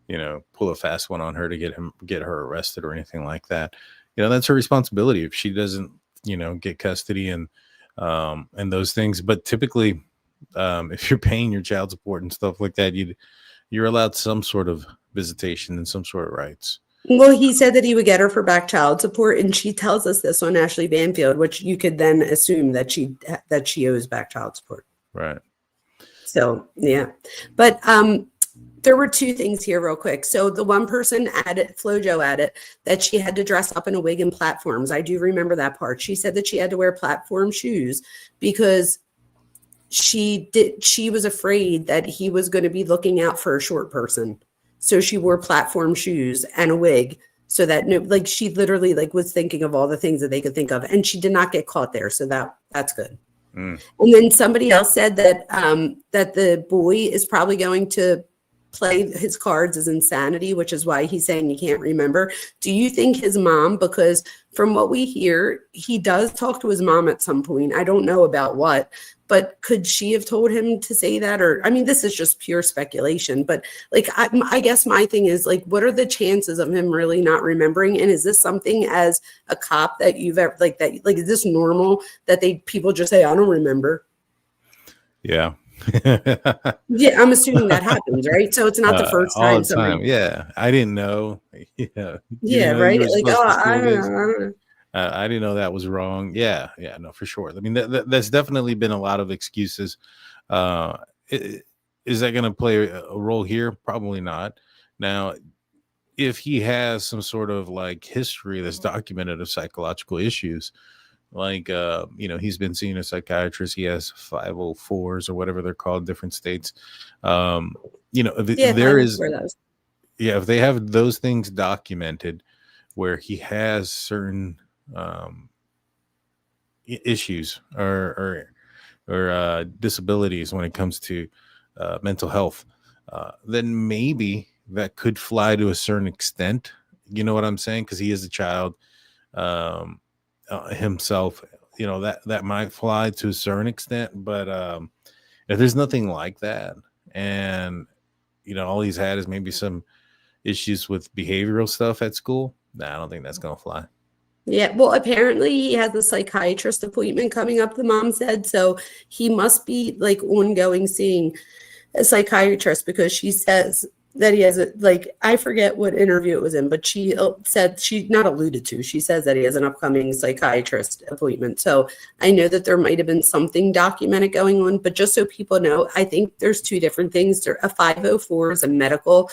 you know, pull a fast one on her to get her arrested or anything like that. You know, that's her responsibility if she doesn't, you know, get custody and those things. But typically, if you're paying your child support and stuff like that, you're allowed some sort of visitation and some sort of rights. Well, he said that he would get her for back child support, and she tells us this on Ashley Banfield, which you could then assume that she owes back child support. Right. So yeah, but there were two things here real quick. So the one person added, FloJo added, that she had to dress up in a wig and platforms. I do remember that part. She said that she had to wear platform shoes because she was afraid that he was going to be looking out for a short person. So she wore platform shoes and a wig so that no, like she literally like was thinking of all the things that they could think of, and she did not get caught there. So that's good. And then somebody else said that that the boy is probably going to play his cards as insanity, which is why he's saying he can't remember. Do you think his mom, because from what we hear, he does talk to his mom at some point. I don't know about what, but could she have told him to say that? Or, I mean, this is just pure speculation, but like, I guess my thing is like, what are the chances of him really not remembering? And is this something as a cop that you've ever like that, like, is this normal that people just say, I don't remember? Yeah. Yeah, I'm assuming that happens, right? So it's not the first all time the time. Yeah, I didn't know. Yeah, Yeah, right. Like, oh, I don't know. I didn't know that was wrong. Yeah, no, for sure. I mean, that's definitely been a lot of excuses. Is that going to play a role here? Probably not. Now, if he has some sort of like history that's documented of psychological issues, like you know, he's been seeing a psychiatrist, he has 504s or whatever they're called, different states. You know, there is, yeah, if they have those things documented where he has certain issues or disabilities when it comes to mental health, then maybe that could fly to a certain extent. You know what I'm saying? Because he is a child himself. You know, that might fly to a certain extent, but if there's nothing like that, and you know, all he's had is maybe some issues with behavioral stuff at school, I don't think that's gonna fly. Yeah, well, apparently he has a psychiatrist appointment coming up, the mom said. So he must be like ongoing seeing a psychiatrist, because she says that he has I forget what interview it was in, but she said, she not alluded to, she says that he has an upcoming psychiatrist appointment. So I know that there might have been something documented going on, but just so people know, I think there's two different things. A 504 is a medical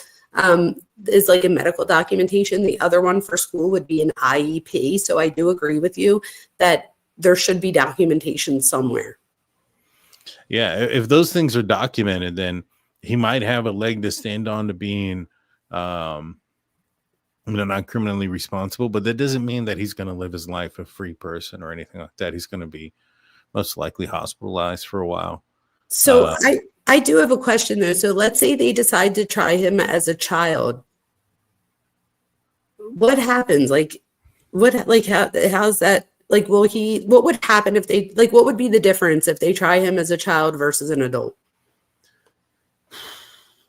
is like a medical documentation. The other one for school would be an IEP. So I do agree with you that there should be documentation somewhere. Yeah, if those things are documented, then he might have a leg to stand on to being, you know, not criminally responsible. But that doesn't mean that he's going to live his life a free person or anything like that. He's going to be most likely hospitalized for a while. So I do have a question though. So let's say they decide to try him as a child. What happens? How's that? Like, what would happen if they, like, what would be the difference if they try him as a child versus an adult?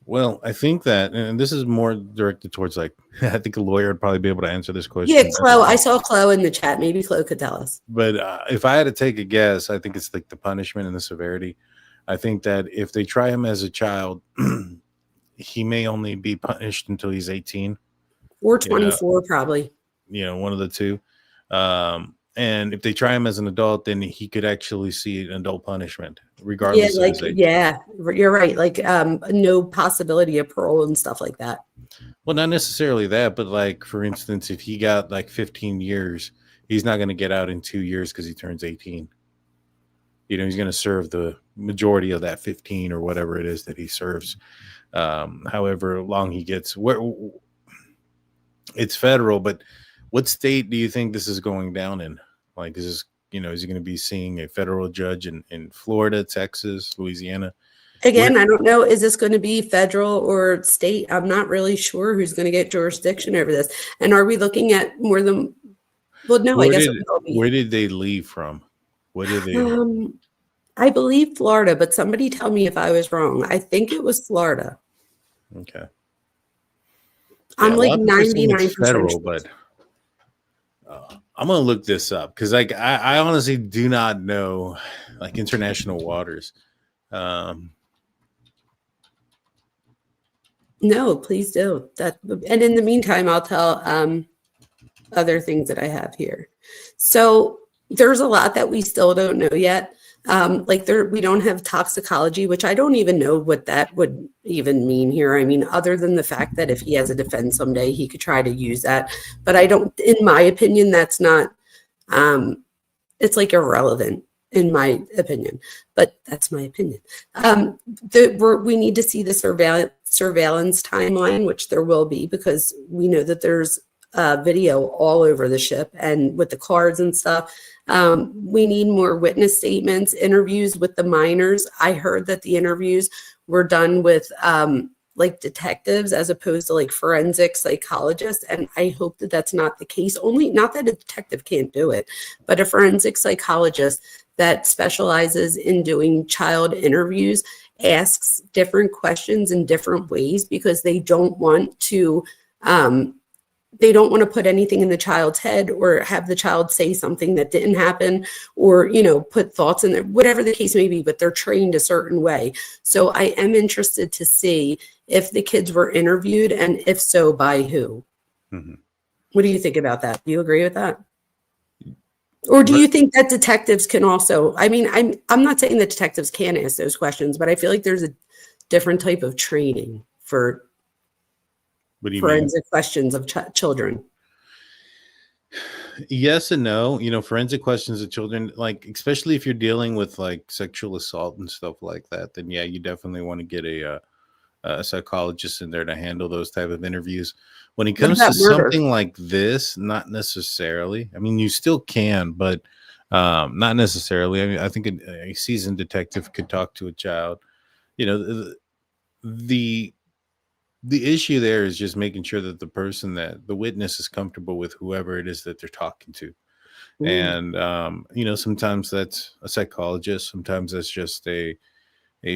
Well, I think that, and this is more directed towards like, I think a lawyer would probably be able to answer this question. Yeah, Chloe, I saw Chloe in the chat. Maybe Chloe could tell us. But if I had to take a guess, I think it's like the punishment and the severity. I think that if they try him as a child, he may only be punished until he's 18. Or 24, probably. You know, one of the two. And if they try him as an adult, then he could actually see an adult punishment, regardless of his age. Yeah, you're right. Like no possibility of parole and stuff like that. Well, not necessarily that, but like, for instance, if he got like 15 years, he's not going to get out in 2 years because he turns 18. You know, he's going to serve the majority of that 15 or whatever it is that he serves. However long he gets, it's federal, but what state do you think this is going down in? Like, this is, you know, is he going to be seeing a federal judge in Florida, Texas, Louisiana? Again, I don't know. Is this going to be federal or state? I'm not really sure who's going to get jurisdiction over this. And are we looking at more than? Well, no, I guess it will be. Where did they leave from? What did they? I believe Florida, but somebody tell me if I was wrong. I think it was Florida. Okay. I'm like 99% federal, sure. but I'm gonna look this up because like I honestly do not know like international waters. No, please do that. And in the meantime, I'll tell other things that I have here. So there's a lot that we still don't know yet. We don't have toxicology, which I don't even know what that would even mean here. I mean, other than the fact that if he has a defense someday, he could try to use that. But I don't, in my opinion, that's not, it's like irrelevant in my opinion, but that's my opinion. We need to see the surveillance timeline, which there will be, because we know that there's video all over the ship and with the cards and stuff. We need more witness statements, interviews with the minors. I heard that the interviews were done with like detectives as opposed to like forensic psychologists. And I hope that that's not the case. Only not that a detective can't do it, but a forensic psychologist that specializes in doing child interviews asks different questions in different ways because they don't want to put anything in the child's head or have the child say something that didn't happen or, put thoughts in there, whatever the case may be, but they're trained a certain way. So I am interested to see if the kids were interviewed and if so, by who. Mm-hmm. What do you think about that? Do you agree with that? Or do you think that detectives can also, I mean, I'm not saying that detectives can ask those questions, but I feel like there's a different type of training for forensic questions of children. Yes and no. Forensic questions of children, like especially if you're dealing with like sexual assault and stuff like that, then yeah, you definitely want to get a psychologist in there to handle those type of interviews. When it comes to something like this, not necessarily. I mean, you still can, but not necessarily. I mean, I think a seasoned detective could talk to a child. The issue there is just making sure that the witness is comfortable with whoever it is that they're talking to. Mm. And, sometimes that's a psychologist. Sometimes that's just a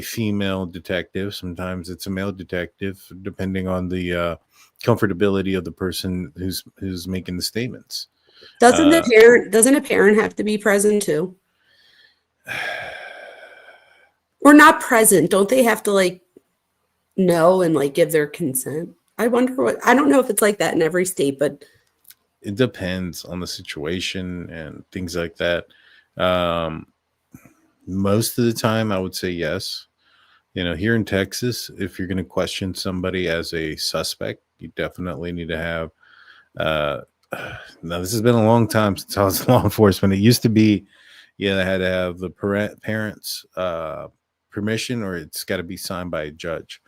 female detective. Sometimes it's a male detective, depending on the comfortability of the person who's making the statements. Doesn't a parent have to be present too? Or not present? Don't they have to know and give their consent? I don't know if it's like that in every state, but it depends on the situation and things like that. Most of the time I would say yes. Here in Texas, if you're going to question somebody as a suspect, you definitely need to have now this has been a long time since I was in law enforcement. It used to be they had to have the parents permission, or it's got to be signed by a judge.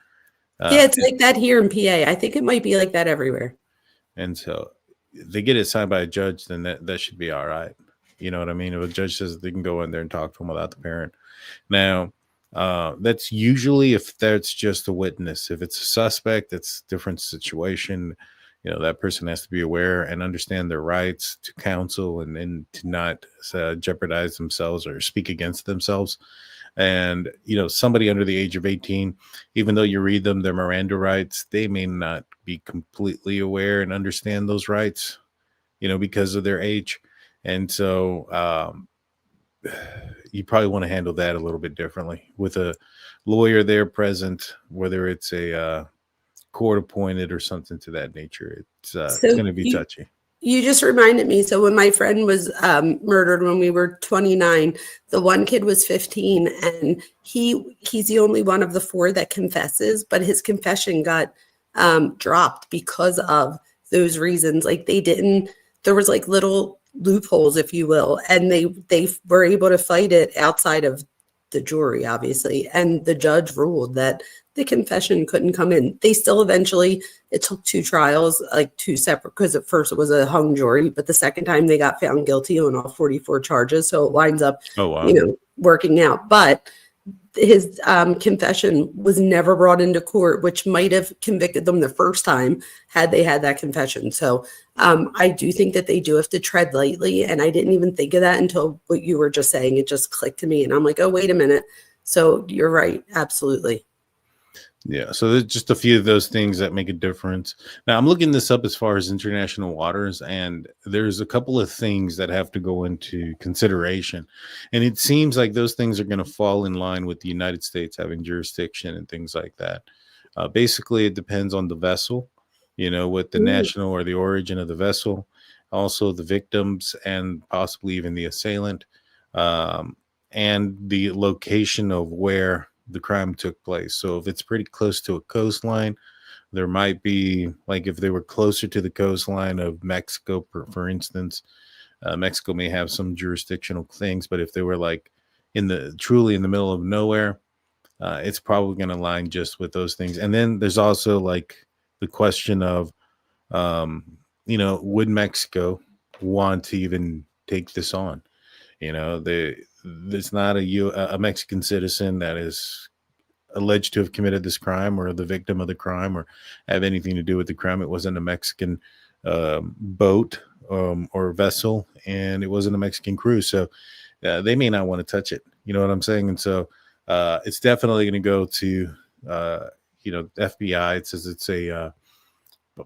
It's like that here in PA. I think it might be like that everywhere. And so if they get it signed by a judge, then that should be all right. You know what I mean? If a judge says they can go in there and talk to them without the parent. Now, that's usually if that's just a witness. If it's a suspect, it's a different situation. That person has to be aware and understand their rights to counsel and to not jeopardize themselves or speak against themselves. And, somebody under the age of 18, even though you read them their Miranda rights, they may not be completely aware and understand those rights, because of their age. And so you probably want to handle that a little bit differently with a lawyer there present, whether it's a court appointed or something to that nature. It's going to be touchy. You just reminded me. So when my friend was murdered when we were 29, the one kid was 15, and he's the only one of the four that confesses, but his confession got dropped because of those reasons. There was little loopholes, if you will, and they were able to fight it outside of the jury, obviously, and the judge ruled that the confession couldn't come in. They still eventually, it took 2 trials, two separate, because at first it was a hung jury, but the second time they got found guilty on all 44 charges. So it winds up, working out. But his confession was never brought into court, which might have convicted them the first time had they had that confession. So I do think that they do have to tread lightly. And I didn't even think of that until what you were just saying. It just clicked to me. And I'm like, oh, wait a minute. So you're right. Absolutely. Yeah, so there's just a few of those things that make a difference. Now, I'm looking this up as far as international waters, and there's a couple of things that have to go into consideration. And it seems like those things are going to fall in line with the United States having jurisdiction and things like that. Basically, it depends on the vessel, what the national or the origin of the vessel, also the victims, and possibly even the assailant, and the location of where the crime took place. So if it's pretty close to a coastline, there might be, like, if they were closer to the coastline of Mexico, for instance, Mexico may have some jurisdictional things, but if they were like truly in the middle of nowhere, it's probably going to align just with those things. And then there's also like the question of, would Mexico want to even take this on? There's not a Mexican citizen that is alleged to have committed this crime or the victim of the crime or have anything to do with the crime. It wasn't a Mexican boat or vessel, and it wasn't a Mexican crew. So they may not want to touch it. You know what I'm saying? And so it's definitely going to go to, FBI. It says it's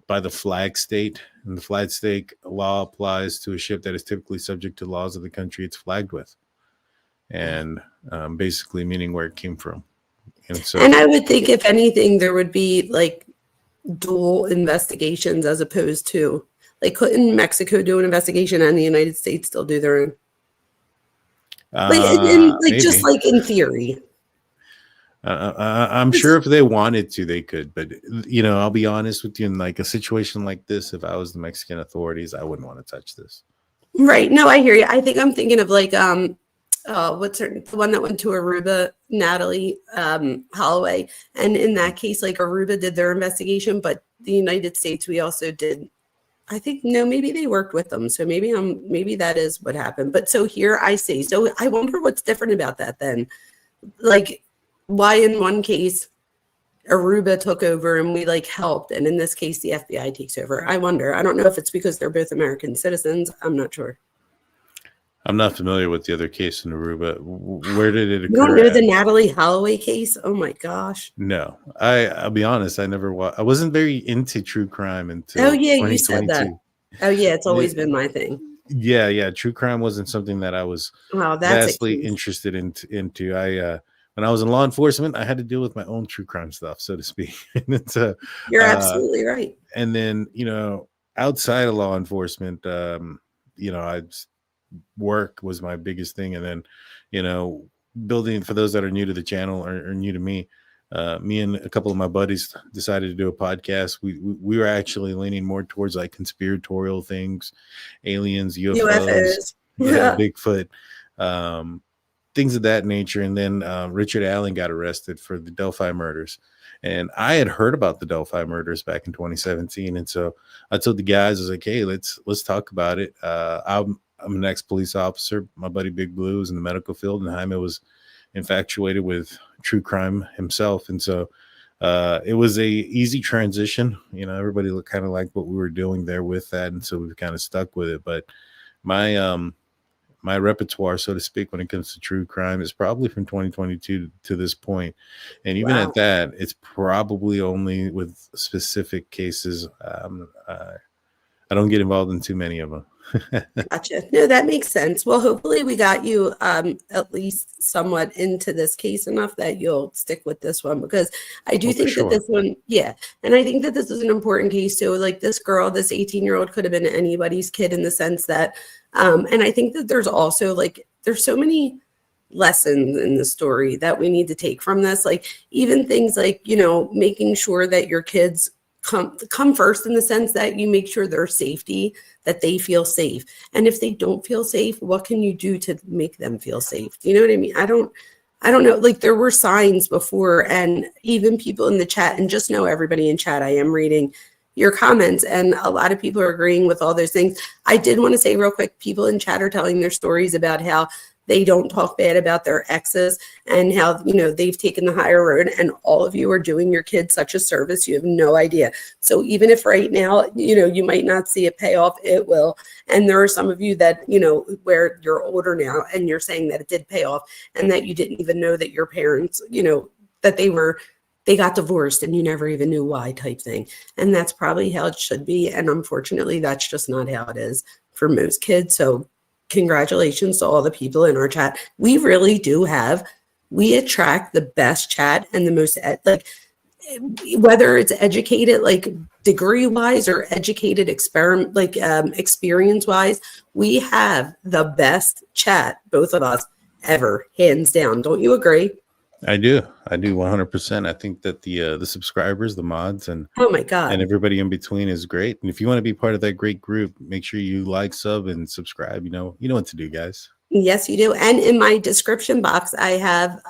by the flag state, and the flag state law applies to a ship that is typically subject to laws of the country it's flagged with. And basically meaning where it came from. And I would think, if anything, there would be like dual investigations as opposed to, like, couldn't Mexico do an investigation and the United States still do their own? Just like in theory. I'm sure if they wanted to, they could. But, I'll be honest with you, in like a situation like this, if I was the Mexican authorities, I wouldn't want to touch this. Right. No, I hear you. I think I'm thinking of like, what's the one that went to Aruba, Natalie Holloway. And in that case, like, Aruba did their investigation, but the United States, we also did. I think, no, maybe they worked with them. So maybe that is what happened. But so here I see. So I wonder what's different about that then. Like, why in one case Aruba took over and we like helped, and in this case the FBI takes over? I wonder. I don't know if it's because they're both American citizens. I'm not sure. I'm not familiar with the other case in Aruba. Where did it occur? You don't know the Natalie Holloway case? Oh my gosh. No, I'll be honest. I wasn't very into true crime until. Oh yeah, you said that. Oh yeah, it's always been my thing. Yeah. True crime wasn't something that I was vastly interested into. When I was in law enforcement, I had to deal with my own true crime stuff, so to speak. You're absolutely right. And then, outside of law enfortment, work was my biggest thing. And then, building, for those that are new to the channel or new to me, me and a couple of my buddies decided to do a podcast. We were actually leaning more towards like conspiratorial things, aliens, UFOs. Yeah. Bigfoot, things of that nature. And then Richard Allen got arrested for the Delphi murders. And I had heard about the Delphi murders back in 2017. And so I told the guys, I was like, hey, let's talk about it. I'm an ex-police officer. My buddy Big Blue is in the medical field, and Jaime was infatuated with true crime himself. And so it was a easy transition. Everybody looked kind of like what we were doing there with that. And so we've kind of stuck with it. But my repertoire, so to speak, when it comes to true crime is probably from 2022 to this point. And even at that, it's probably only with specific cases. I don't get involved in too many of them. Gotcha. No, that makes sense. Well, hopefully we got you at least somewhat into this case enough that you'll stick with this one, because I do think that this one, and I think that this is an important case too. Like, this girl, this 18-year-old could have been anybody's kid, in the sense that, and I think that there's also like, there's so many lessons in the story that we need to take from this. Like, even things like, making sure that your kids come first, in the sense that you make sure their safety, that they feel safe. And if they don't feel safe, what can you do to make them feel safe? Do you know what I mean? I don't know. Like, there were signs before, and even people in the chat, and just know everybody in chat, I am reading your comments, and a lot of people are agreeing with all those things. I did want to say real quick, people in chat are telling their stories about how they don't talk bad about their exes and how, they've taken the higher road, and all of you are doing your kids such a service. You have no idea. So even if right now, you might not see a payoff, it will. And there are some of you that, where you're older now and you're saying that it did pay off and that you didn't even know that your parents, that they got divorced and you never even knew why, type thing. And that's probably how it should be. And unfortunately, that's just not how it is for most kids. So congratulations to all the people in our chat. We really do we attract the best chat and the most, whether it's educated, degree wise, or educated experience wise, we have the best chat, both of us, ever, hands down. Don't you agree? I do 100%. I think that the subscribers, the mods, and oh my god, and everybody in between is great. And if you want to be part of that great group, make sure you like, sub, and subscribe. You know what to do, guys. Yes, you do. And in my description box, I have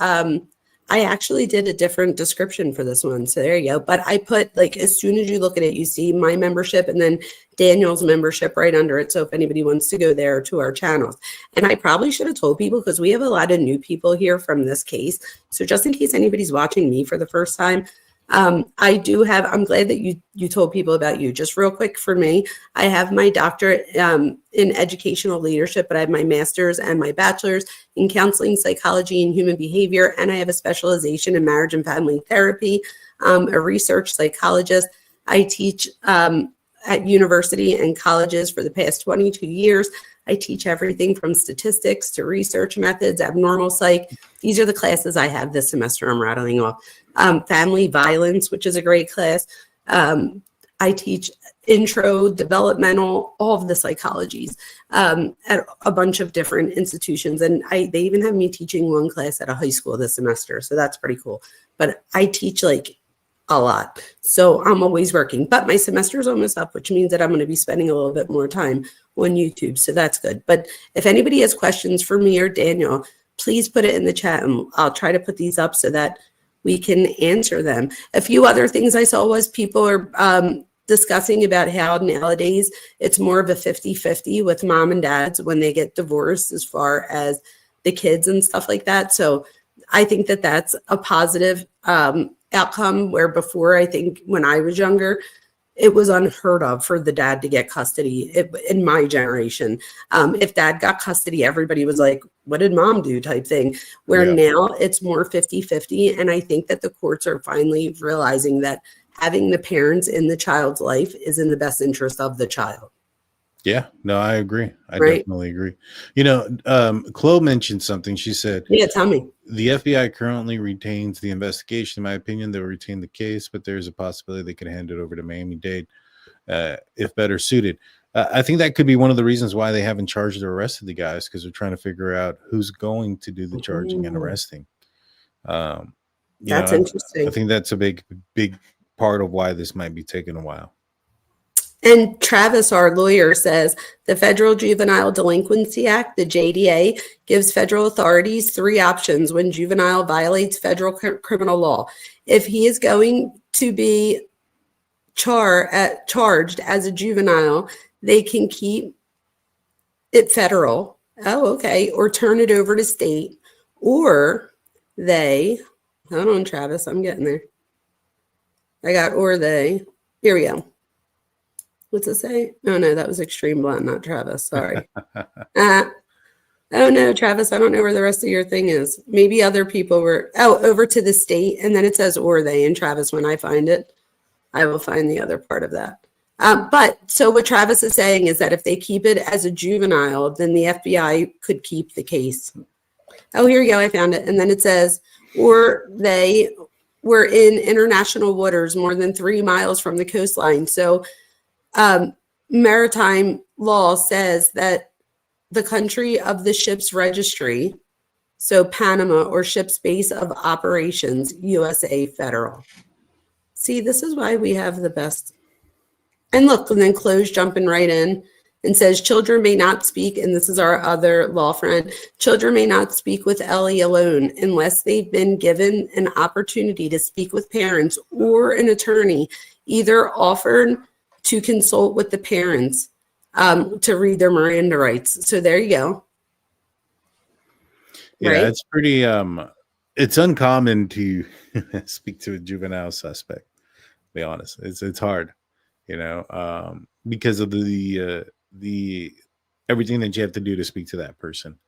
I actually did a different description for this one. So there you go. But I put, as soon as you look at it, you see my membership and then Daniel's membership right under it. So if anybody wants to go there to our channels. And I probably should have told people, because we have a lot of new people here from this case. So just in case anybody's watching me for the first time, I'm glad that you told people about you. Just real quick for me, I have my doctorate in educational leadership, but I have my master's and my bachelor's in counseling, psychology, and human behavior. And I have a specialization in marriage and family therapy, a research psychologist. I teach at university and colleges for the past 22 years. I teach everything from statistics to research methods, abnormal psych. These are the classes I have this semester. I'm rattling off. Family violence, which is a great class. I teach intro, developmental, all of the psychologies at a bunch of different institutions. And they even have me teaching one class at a high school this semester. So that's pretty cool. But I teach a lot. So I'm always working. But my semester is almost up, which means that I'm going to be spending a little bit more time on YouTube. So that's good. But if anybody has questions for me or Daniel, please put it in the chat and I'll try to put these up so that we can answer them. A few other things I saw was people are discussing about how nowadays it's more of a 50-50 with mom and dads when they get divorced as far as the kids and stuff like that. So I think that that's a positive outcome, where before, I think when I was younger, it was unheard of for the dad to get custody in my generation. If dad got custody, everybody was like, what did mom do, type thing, where now it's more 50-50. And I think that the courts are finally realizing that having the parents in the child's life is in the best interest of the child. Yeah, no, I agree. I definitely agree. Chloe mentioned something. She said, yeah, tell me. The FBI currently retains the investigation. In my opinion, they'll retain the case, but there's a possibility they could hand it over to Miami-Dade if better suited. I think that could be one of the reasons why they haven't charged or arrested the guys, because they're trying to figure out who's going to do the charging and arresting. That's interesting. I think that's a big part of why this might be taking a while. And Travis, our lawyer, says the Federal Juvenile Delinquency Act, the JDA, gives federal authorities 3 options when juvenile violates federal criminal law. If he is going to be charged as a juvenile, they can keep it federal. Oh, okay. Or turn it over to state. Or hold on, Travis, I'm getting there. Here we go. What's it say? Oh, no, that was Extreme Blonde, not Travis. Sorry. Oh, no, Travis, I don't know where the rest of your thing is. Maybe other people were, over to the state. And then it says, or they. And Travis, when I find it, I will find the other part of that. But so what Travis is saying is that if they keep it as a juvenile, then the FBI could keep the case. Oh, here you go. I found it. And then it says, or they were in international waters more than 3 miles from the coastline. So maritime law says that the country of the ship's registry, so Panama, or ship's base of operations, USA federal. See, this is why we have the best. And look, and then Chloe's jumping right in and says, children may not speak, and this is our other law friend, children may not speak with Ellie alone unless they've been given an opportunity to speak with parents or an attorney, either offered to consult with the parents to read their Miranda rights. So there you go. Yeah, right? it's pretty it's uncommon to speak to a juvenile suspect, to be honest. It's hard, because of the everything that you have to do to speak to that person.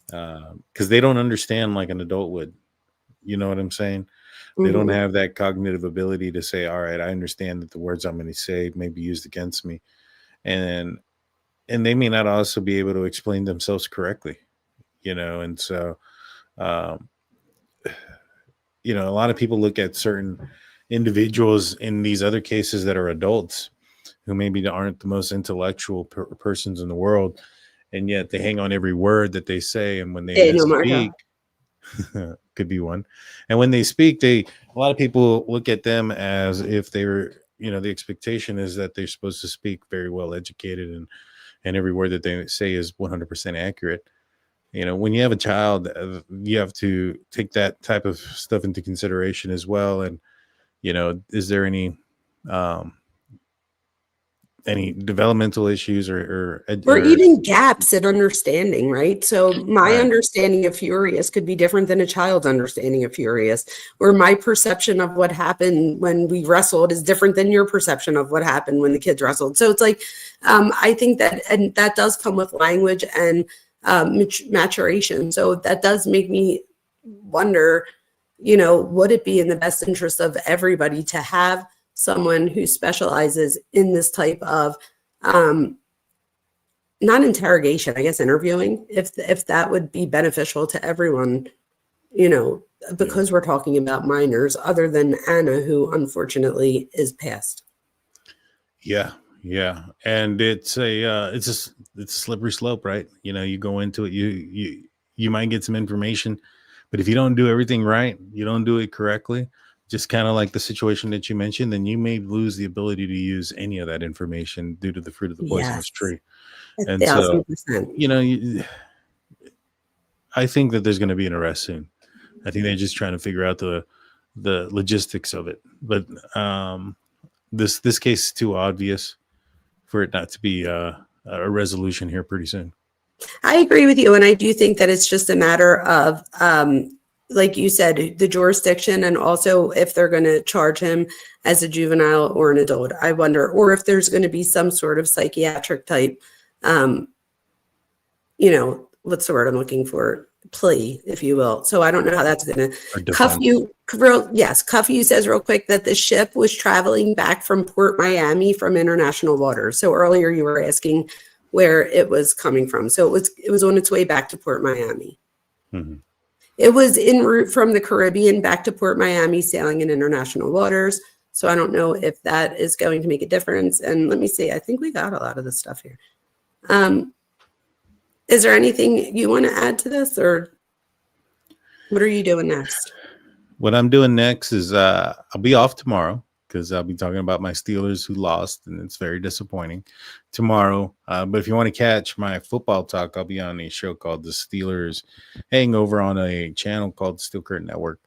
Because they don't understand like an adult would. You know what I'm saying? They don't Hmm. have that cognitive ability to say, all right, I understand that the words I'm going to say may be used against me. And and they may not also be able to explain themselves correctly, and so um, a lot of people look at certain individuals in these other cases that are adults who maybe aren't the most intellectual persons in the world, and yet they hang on every word that they say, and when they Daniel speak, Margot. could be one. And when they speak, a lot of people look at them as if they were, the expectation is that they're supposed to speak very well educated, and every word that they say is 100% accurate. When you have a child, you have to take that type of stuff into consideration as well. And, is there um, any developmental issues Or or even gaps in understanding, right? So my right, understanding of Furious could be different than a child's understanding of Furious, or my perception of what happened when we wrestled is different than your perception of what happened when the kids wrestled. So it's like, I think that, and that does come with language and maturation. So that does make me wonder, would it be in the best interest of everybody to have someone who specializes in this type of, not interrogation, I guess interviewing, if that would be beneficial to everyone, you know, yeah, because we're talking about minors, other than Anna, who unfortunately is passed. yeah, yeah. And it's a slippery slope, right? You go into it, you might get some information, but if you don't do everything right, you don't do it correctly, just kind of like the situation that you mentioned, then you may lose the ability to use any of that information due to the fruit of the poisonous Yes, tree. a And so, thousand percent. you know, you, I think that there's going to be an arrest soon. I think they're just trying to figure out the logistics of it. But this case is too obvious for it not to be a resolution here pretty soon. I agree with you, and I do think that it's just a matter of, like you said, the jurisdiction, and also if they're going to charge him as a juvenile or an adult. I wonder, or if there's going to be some sort of psychiatric type, um, what's the word I'm looking for? Plea, if you will. So I don't know how that's going to Or cuff defense. you. Yes, cuff you says real quick that the ship was traveling back from Port Miami from international waters. So earlier you were asking where it was coming from. So it was on its way back to Port Miami. Mm-hmm. It was en route from the Caribbean back to Port Miami, sailing in international waters. So I don't know if that is going to make a difference. And let me see, I think we got a lot of the stuff here. Is there anything you want to add to this, or what are you doing next? What I'm doing next is I'll be off tomorrow because I'll be talking about my Steelers who lost, and it's very disappointing tomorrow. But if you want to catch my football talk, I'll be on a show called The Steelers Hangover on a channel called Steel Curtain Network.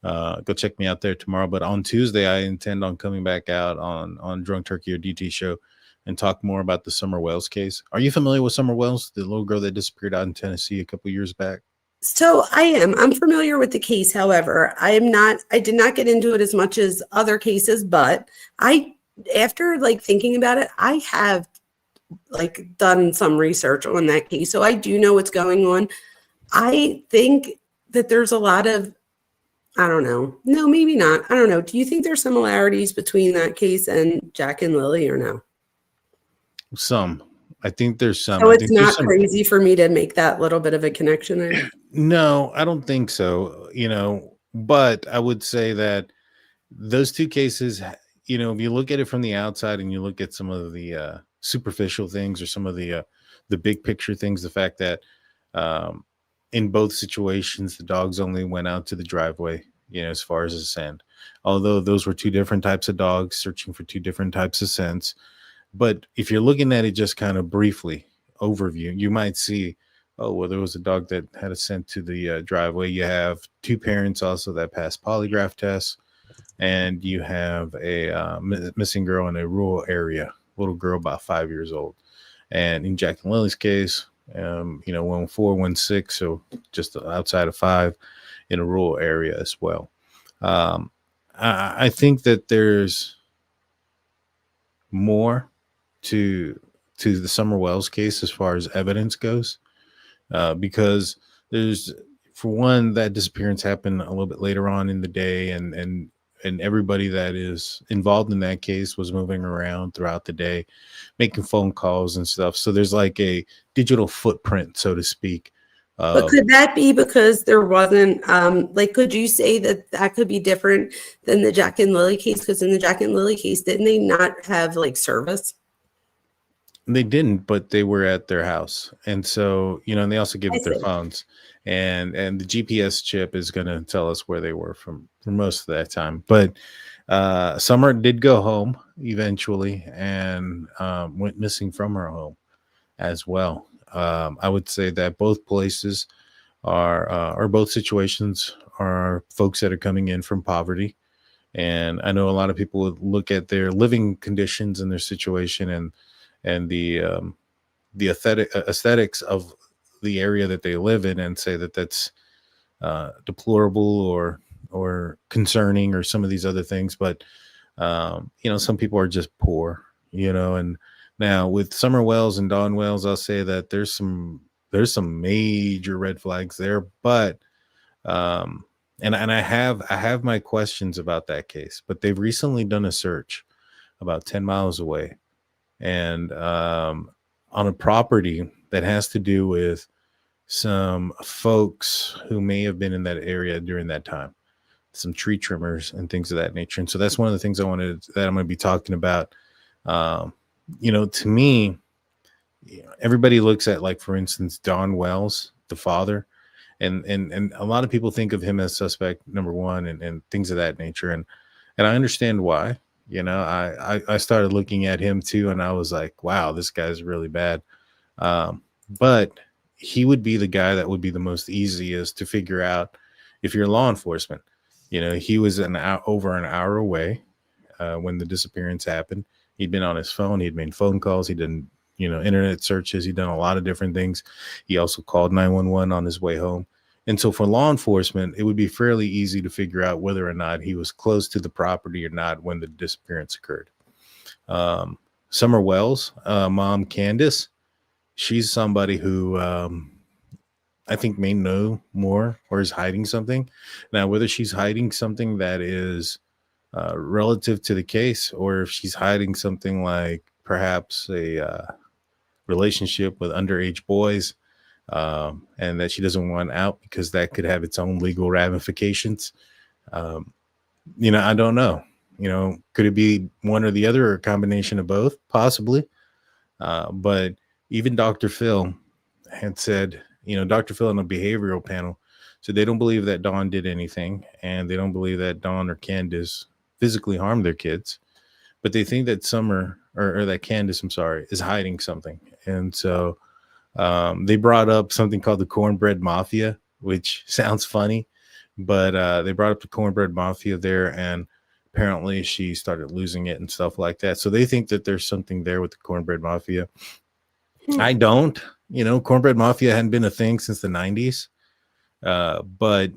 Go check me out there tomorrow. But on Tuesday, I intend on coming back out on Drunk Turkey or DT show and talk more about the Summer Wells case. Are you familiar with Summer Wells, the little girl that disappeared out in Tennessee a couple years back? So I am. I'm familiar with the case. However, I did not get into it as much as other cases, but after like thinking about it, I have like done some research on that case. So I do know what's going on. I think that there's a lot of, I don't know. No, maybe not. I don't know. Do you think there's similarities between that case and Jack and Lily, or no? Some. I think there's some. So I it's think there's not some. crazy for me to make that little bit of a connection there. No, I don't think so. But I would say that those two cases, if you look at it from the outside and you look at some of the superficial things or some of the big picture things, the fact that um, in both situations the dogs only went out to the driveway, as far as the scent, although those were two different types of dogs searching for two different types of scents. But if you're looking at it just kind of briefly overview, you might see, oh, well, there was a dog that had a scent to the driveway. You have two parents also that passed polygraph tests, and you have a missing girl in a rural area, little girl about 5 years old. And in Jack and Lily's case, 1 4, 1 6, so just outside of 5 in a rural area as well. I think that there's more to the Summer Wells case as far as evidence goes, because there's, for one, that disappearance happened a little bit later on in the day, and everybody that is involved in that case was moving around throughout the day, making phone calls and stuff. So there's like a digital footprint, so to speak. But could that be because there wasn't, like, could you say that that could be different than the Jack and Lily case? Because in the Jack and Lily case, didn't they not have like service? They didn't, but they were at their house. And so, and they also gave I up their see. phones, and the GPS chip is going to tell us where they were for most of that time. But Summer did go home eventually, and went missing from her home as well. I would say that both places or both situations are folks that are coming in from poverty. And I know a lot of people would look at their living conditions and their situation and the aesthetics of the area that they live in and say that that's deplorable or concerning or some of these other things. But some people are just poor, and now with Summer Wells and Dawn Wells, I'll say that there's some major red flags there. But and I have my questions about that case. But they've recently done a search about 10 miles away, and on a property that has to do with some folks who may have been in that area during that time, some tree trimmers and things of that nature. And so that's one of the things that I'm going to be talking about. To me, everybody looks at, like, for instance, Don Wells, the father, and a lot of people think of him as suspect number one and things of that nature. And I understand why. I started looking at him too, and I was like, wow, this guy's really bad. But he would be the guy that would be the most easiest to figure out if you're law enforcement. He was over an hour away when the disappearance happened. He'd been on his phone. He'd made phone calls. He did, internet searches. He'd done a lot of different things. He also called 911 on his way home. And so for law enforcement, it would be fairly easy to figure out whether or not he was close to the property or not when the disappearance occurred. Summer Wells, mom Candace, she's somebody who I think may know more or is hiding something. Now, whether she's hiding something that is relative to the case, or if she's hiding something like perhaps a relationship with underage boys, and that she doesn't want out because that could have its own legal ramifications. I don't know. Could it be one or the other, or a combination of both? Possibly. But even Dr. Phil had said, Dr. Phil on a behavioral panel said they don't believe that Dawn did anything, and they don't believe that Dawn or Candace physically harmed their kids, but they think that Summer or that Candace, I'm sorry, is hiding something. And so they brought up something called the cornbread mafia, which sounds funny, but they brought up the cornbread mafia there, and apparently she started losing it and stuff like that. So they think that there's something there with the cornbread mafia. I don't. Cornbread mafia hadn't been a thing since the 90s. But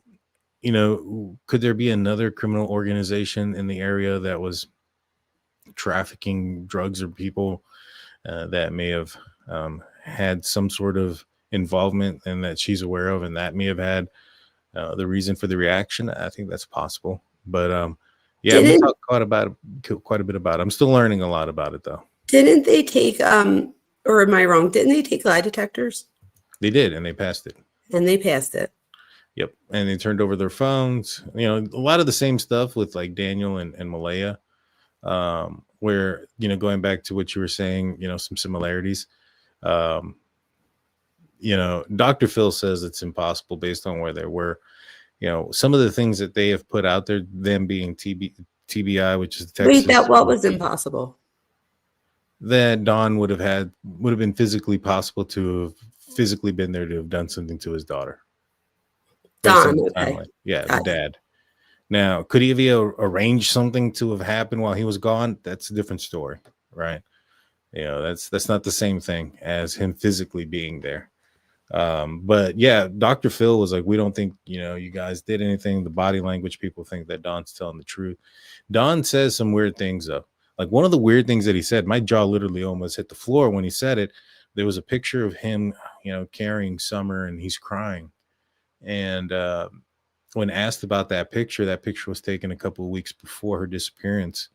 could there be another criminal organization in the area that was trafficking drugs or people that may have had some sort of involvement and that she's aware of, and that may have had the reason for the reaction? I think that's possible. But we talked quite a bit about it. I'm still learning a lot about it, though. Didn't they take, or am I wrong? Didn't they take lie detectors? They did, and they passed it. Yep. And they turned over their phones. A lot of the same stuff with like Daniel and Malaya, where, going back to what you were saying, some similarities. Dr. Phil says it's impossible based on where they were. Some of the things that they have put out there, them being TBI, which is Texas. Wait, what was impossible? That Don would have been physically possible to have physically been there to have done something to his daughter. Don, okay. Yeah, the dad. Now, could he have arranged something to have happened while he was gone? That's a different story, right? That's not the same thing as him physically being there. But yeah, Dr. Phil was like, we don't think, you guys did anything. The body language people think that Don's telling the truth. Don says some weird things though. Like one of the weird things that he said, my jaw literally almost hit the floor when he said it. There was a picture of him, carrying Summer, and he's crying. And when asked about that picture was taken a couple of weeks before her disappearance.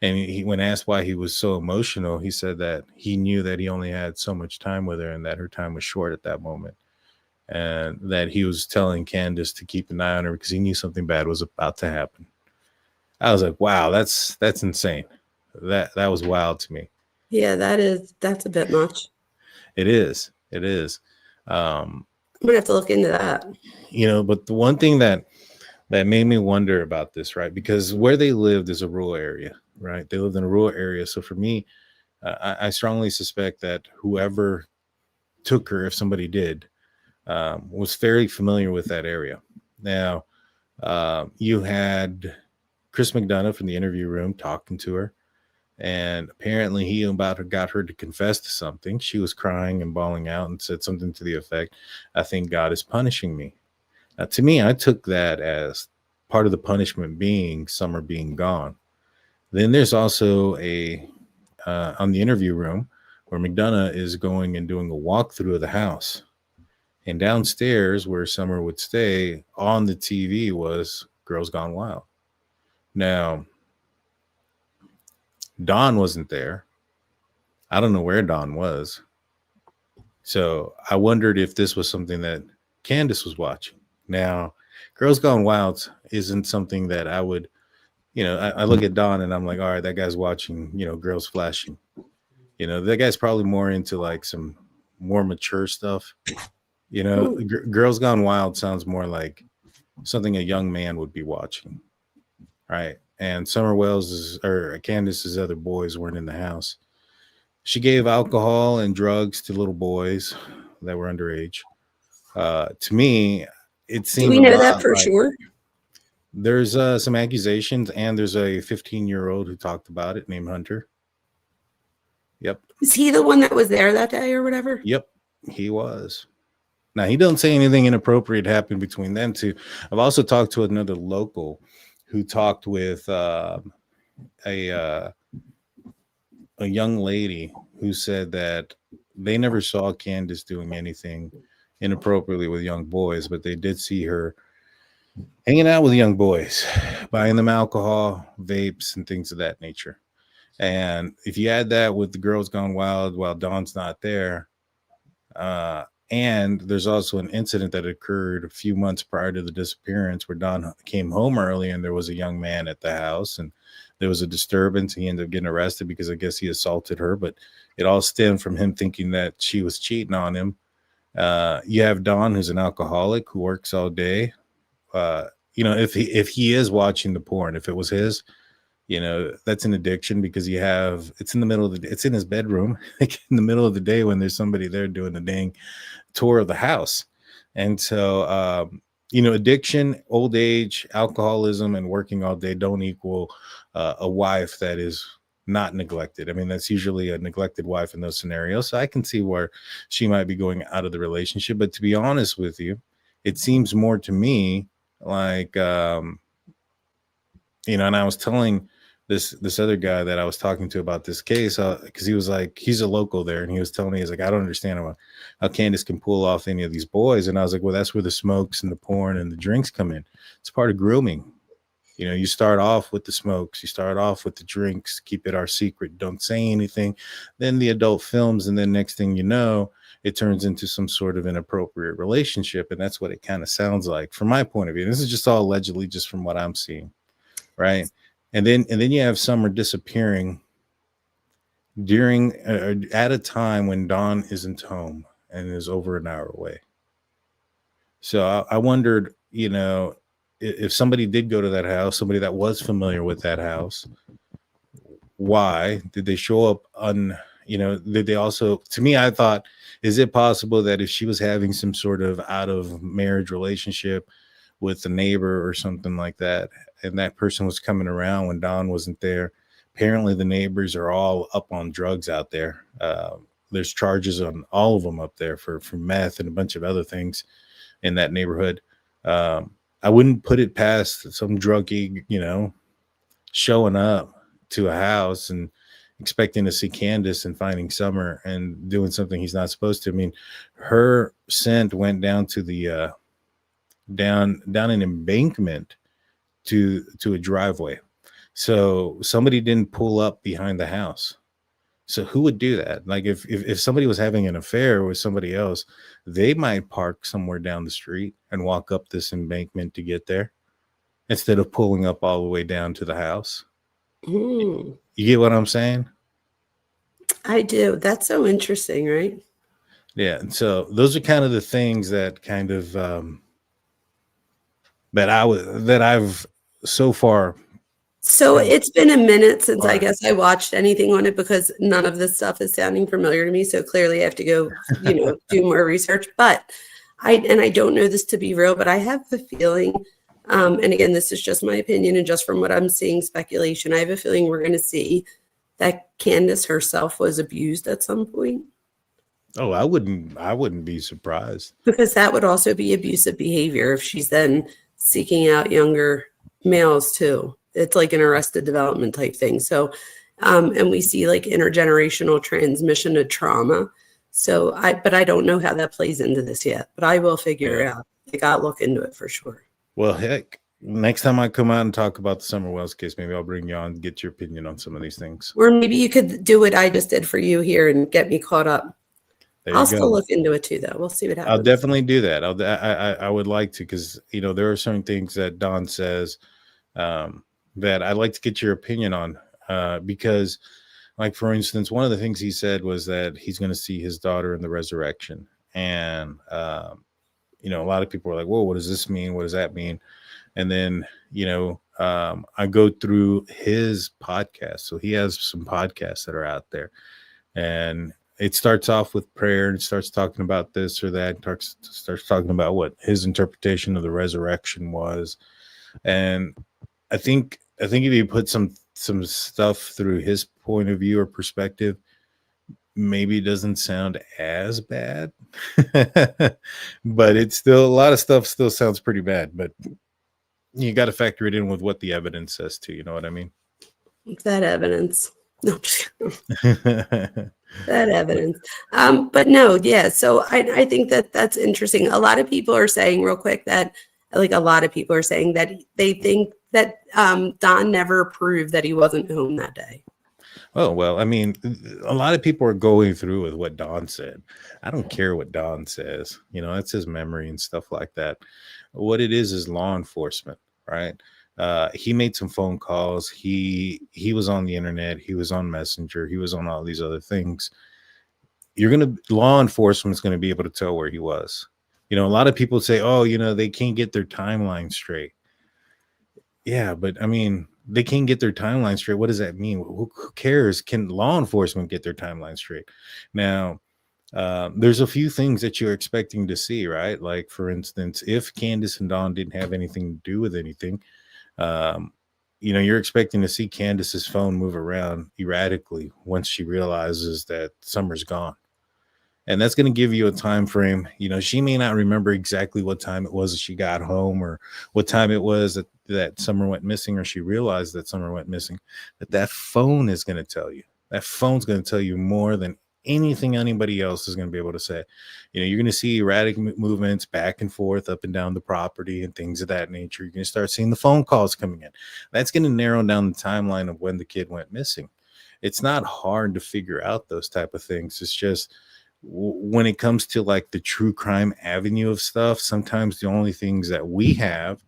And when asked why he was so emotional, he said that he knew that he only had so much time with her and that her time was short at that moment. And that he was telling Candace to keep an eye on her because he knew something bad was about to happen. I was like, wow, that's insane. That was wild to me. Yeah, that's a bit much. It is. I'm gonna have to look into that. But the one thing that made me wonder about this, right? Because where they lived is a rural area, right? They lived in a rural area. So for me, I strongly suspect that whoever took her, if somebody did, was very familiar with that area. Now, you had Chris McDonough from the interview room talking to her. And apparently he got her to confess to something. She was crying and bawling out and said something to the effect, I think God is punishing me. Now, to me, I took that as part of the punishment being Summer being gone. Then there's also on the interview room where McDonough is going and doing a walkthrough of the house. And downstairs where Summer would stay on the TV was Girls Gone Wild. Now, Don wasn't there. I don't know where Don was. So I wondered if this was something that Candace was watching. Now, Girls Gone Wild isn't something that I would, I look at Don and I'm like, all right, that guy's watching, girls flashing. That guy's probably more into like some more mature stuff. Girls Gone Wild sounds more like something a young man would be watching. Right. And Summer Candace's other boys weren't in the house. She gave alcohol and drugs to little boys that were underage. To me, it seemed. Do we know that for sure? There's some accusations, and there's a 15-year-old who talked about it named Hunter. Yep. Is he the one that was there that day or whatever? Yep, he was. Now, he doesn't say anything inappropriate happened between them two. I've also talked to another local who talked with a young lady who said that they never saw Candace doing anything inappropriately with young boys, but they did see her hanging out with young boys, buying them alcohol, vapes, and things of that nature. And if you add that with the Girls Gone Wild while Dawn's not there, and there's also an incident that occurred a few months prior to the disappearance where Don came home early and there was a young man at the house and there was a disturbance. He ended up getting arrested because I guess he assaulted her, but it all stemmed from him thinking that she was cheating on him. You have Don, who's an alcoholic who works all day. If he is watching the porn, if it was his, that's an addiction because it's in the middle of it's in his bedroom, like in the middle of the day when there's somebody there doing the dang tour of the house. And so, addiction, old age, alcoholism, and working all day don't equal a wife that is not neglected. I mean, that's usually a neglected wife in those scenarios. So I can see where she might be going out of the relationship. But to be honest with you, it seems more to me like, and I was telling this other guy that I was talking to about this case, because he was like, he's a local there, and he was telling me, he's like, I don't understand how Candace can pull off any of these boys. And I was like, well, that's where the smokes and the porn and the drinks come in. It's part of grooming. You start off with the smokes, you start off with the drinks, keep it our secret, don't say anything. Then the adult films, and then next thing you know, it turns into some sort of inappropriate relationship. And that's what it kind of sounds like from my point of view. This is just all allegedly just from what I'm seeing. Right. And then you have Summer disappearing during at a time when Dawn isn't home and is over an hour away. So I wondered, if somebody did go to that house, somebody that was familiar with that house, why did they show up did they also, to me, I thought, is it possible that if she was having some sort of out of marriage relationship with a neighbor or something like that, and that person was coming around when Dawn wasn't there? Apparently the neighbors are all up on drugs out there. there's charges on all of them up there for meth and a bunch of other things in that neighborhood. I wouldn't put it past some druggie, showing up to a house and expecting to see Candace and finding Summer and doing something he's not supposed to. I mean, her scent went down to the down an embankment to a driveway. So somebody didn't pull up behind the house. So who would do that? Like if somebody was having an affair with somebody else, they might park somewhere down the street and walk up this embankment to get there instead of pulling up all the way down to the house. You get what I'm saying? I do. That's so interesting, right? Yeah. And so those are kind of the things that kind of that I've so far. So it's been a minute since I guess I watched anything on it because none of this stuff is sounding familiar to me. So clearly I have to go, do more research. But I don't know this to be real, but I have a feeling, and again, this is just my opinion and just from what I'm seeing, speculation. I have a feeling we're going to see that Candace herself was abused at some point. Oh, I wouldn't be surprised. Because that would also be abusive behavior if she's then seeking out younger males too. It's like an Arrested Development type thing. So, and we see like intergenerational transmission of trauma. So but I don't know how that plays into this yet, but I will figure it out. I got to look into it for sure. Well, heck, next time I come out and talk about the Summer Wells case, maybe I'll bring you on and get your opinion on some of these things. Or maybe you could do what I just did for you here and get me caught up. I'll still look into it too, though. We'll see what happens. I'll definitely do that. I would like to, because there are certain things that Don says that I'd like to get your opinion on. Because, like for instance, one of the things he said was that he's going to see his daughter in the resurrection, and a lot of people are like, "Whoa, what does this mean? What does that mean?" And then I go through his podcast, so he has some podcasts that are out there, and it starts off with prayer and it starts talking about this or that, starts talking about what his interpretation of the resurrection was. And I think if you put some stuff through his point of view or perspective, maybe it doesn't sound as bad, but it's still, a lot of stuff still sounds pretty bad, but you got to factor it in with what the evidence says too. You know what I mean? That evidence. No, that evidence. But no, yeah. So I think that's interesting. A lot of people are saying real quick that, like, a lot of people are saying that they think that Don never proved that he wasn't home that day. Oh, well, I mean, a lot of people are going through with what Don said. I don't care what Don says. That's his memory and stuff like that. What it is law enforcement, right? He made some phone calls. He was on the internet. He was on Messenger. He was on all these other things. Law enforcement's going to be able to tell where he was. A lot of people say, oh, they can't get their timeline straight. Yeah, but I mean, they can't get their timeline straight. What does that mean? Who cares? Can law enforcement get their timeline straight? Now, there's a few things that you're expecting to see, right? Like, for instance, if Candace and Don didn't have anything to do with anything, you're expecting to see Candace's phone move around erratically once she realizes that Summer's gone. And that's going to give you a time frame. She may not remember exactly what time it was that she got home or what time it was that Summer went missing, or she realized that Summer went missing. But that phone is going to tell you. That phone's going to tell you more than anything anybody else is going to be able to say. You're going to see erratic movements back and forth up and down the property and things of that nature. You're going to start seeing the phone calls coming in. That's going to narrow down the timeline of when the kid went missing. It's not hard to figure out those type of things. It's just when it comes to like the true crime avenue of stuff, sometimes the only things that we have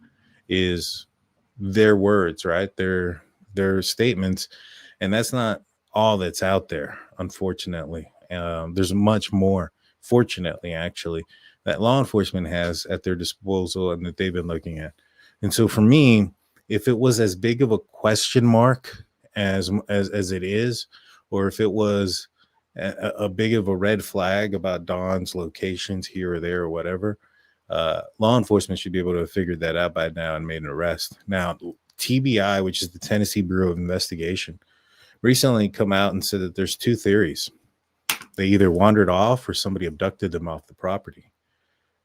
is their words, right? Their statements. And that's not all that's out there, unfortunately. There's much more, fortunately, actually, that law enforcement has at their disposal and that they've been looking at. And so for me, if it was as big of a question mark as it is, or if it was a big of a red flag about Don's locations here or there or whatever, law enforcement should be able to have figured that out by now and made an arrest. Now, TBI, which is the Tennessee Bureau of Investigation, recently come out and said that there's two theories. they either wandered off or somebody abducted them off the property.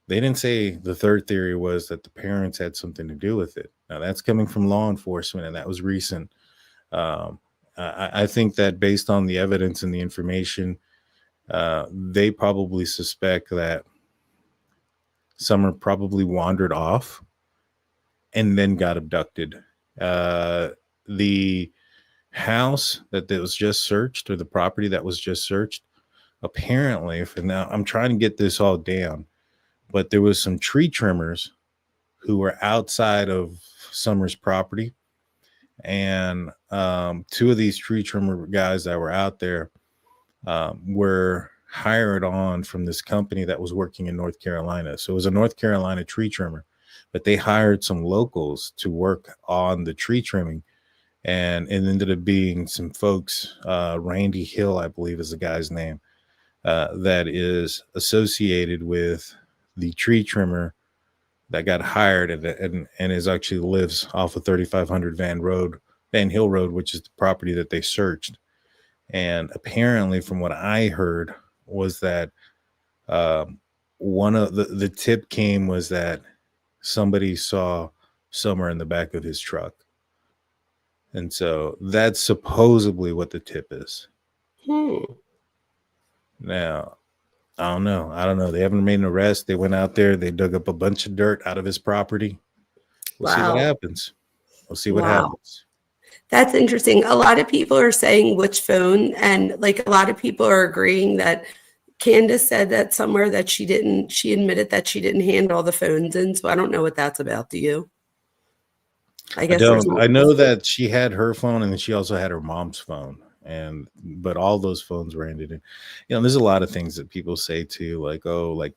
They didn't say the third theory was that the parents had something to do with it. Now that's coming from law enforcement, and that was recent. I think that based on the evidence and the information, they probably suspect that Summer probably wandered off and then got abducted. The house that was just searched, or the property that was just searched, apparently, for now, I'm trying to get this all down, but there was some tree trimmers who were outside of Summer's property. And two of these tree trimmer guys that were out there were hired on from this company that was working in North Carolina. So it was a North Carolina tree trimmer, but they hired some locals to work on the tree trimming. And it ended up being some folks, Randy Hill, I believe is the guy's name, that is associated with the tree trimmer that got hired and is actually lives off of 3500 Van Hill Road, which is the property that they searched. And apparently, from what I heard, was that one of the tip came was that somebody saw Summer in the back of his truck. And so that's supposedly what the tip is. Now, I don't know. They haven't made an arrest. They went out there. They dug up a bunch of dirt out of his property. We'll see what happens. We'll see what happens. That's interesting. A lot of people are saying which phone, and like a lot of people are agreeing that Candace said that somewhere that she admitted that she didn't hand all the phones in. So I don't know what that's about. Do you? I guess I know that she had her phone, and then she also had her mom's phone. But all those phones were handed in. There's a lot of things that people say too, like, oh, like,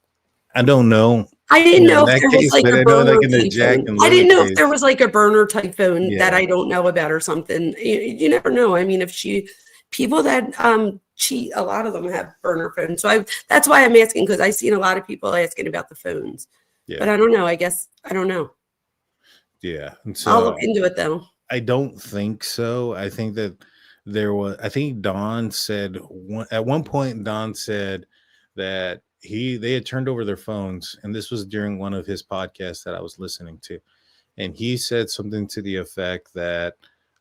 I don't know. I didn't know if there was like a burner type phone. I didn't know if there was like a burner type phone that I don't know about or something. You never know. I mean, people that cheat, a lot of them have burner phones. So that's why I'm asking, because I've seen a lot of people asking about the phones. Yeah. But I don't know. I guess I don't know. Yeah. And so I'll look into it though. I don't think so. I think that I think Don said at one point, Don said that they had turned over their phones, and this was during one of his podcasts that I was listening to. And he said something to the effect that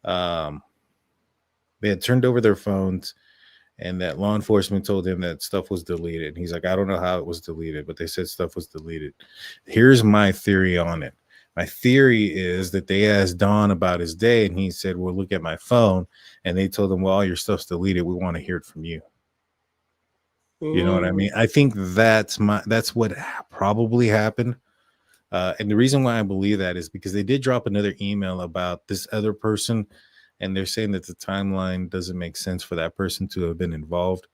they had turned over their phones and that law enforcement told him that stuff was deleted. And he's like, I don't know how it was deleted, but they said stuff was deleted. Here's my theory on it. My theory is that they asked Don about his day, and he said, well, look at my phone. And they told him, well, all your stuff's deleted. We want to hear it from you. You know what I mean? I think that's what probably happened. And the reason why I believe that is because they did drop another email about this other person, and they're saying that the timeline doesn't make sense for that person to have been involved.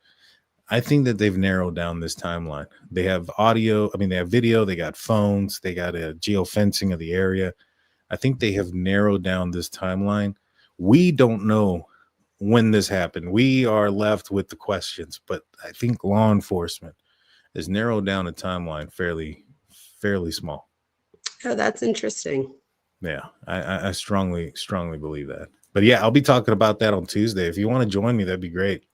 I think that they've narrowed down this timeline. They have audio. I mean, they have video. They got phones. They got a geofencing of the area. I think they have narrowed down this timeline. We don't know when this happened. We are left with the questions, but I think law enforcement has narrowed down a timeline fairly small. Oh, that's interesting. Yeah, I strongly believe that. But yeah, I'll be talking about that on Tuesday. If you want to join me, that'd be great.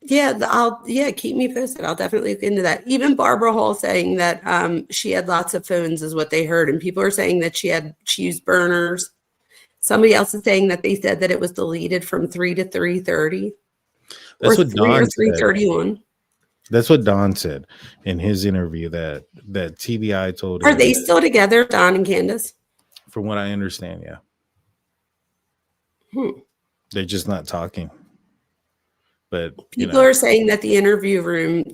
Yeah, keep me posted. I'll definitely look into that. Even Barbara Hall saying that she had lots of phones is what they heard, and people are saying that she used burners. Somebody else is saying that they said that it was deleted from 3 to 3:30. That's what Don said. 3:31. That's what Don said in his interview that TBI told him. Are they still together, Don and Candace? From what I understand, yeah. They're just not talking. But people are saying that the interview room,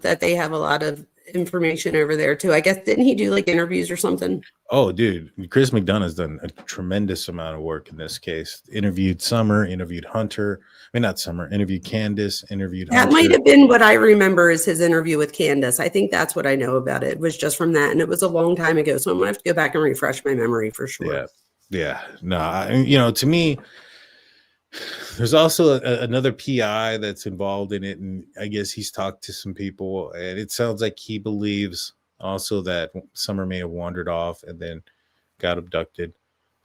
that they have a lot of information over there too. I guess, didn't he do like interviews or something? Oh, dude, Chris McDonough has done a tremendous amount of work in this case. Interviewed Summer, interviewed Hunter. I mean, not Summer. Interviewed Candace. Interviewed that Hunter. Might have been what I remember is his interview with Candace. I think that's what I know about it. It was just from that, and it was a long time ago. So I'm gonna have to go back and refresh my memory for sure. Yeah. No, to me, there's also another PI that's involved in it, and I guess he's talked to some people, and it sounds like he believes also that Summer may have wandered off and then got abducted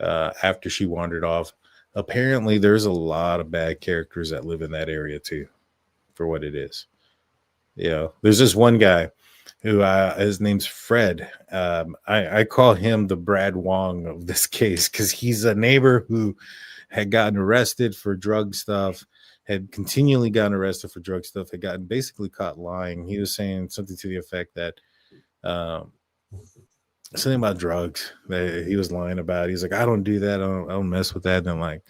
after she wandered off. Apparently, there's a lot of bad characters that live in that area too, for what it is. You know, there's this one guy who his name's Fred. I call him the Brad Wong of this case because he's a neighbor who had gotten arrested for drug stuff, had continually gotten arrested for drug stuff, had gotten basically caught lying. He was saying something to the effect that something about drugs that he was lying about. He's like, I don't do that. I don't mess with that. And then like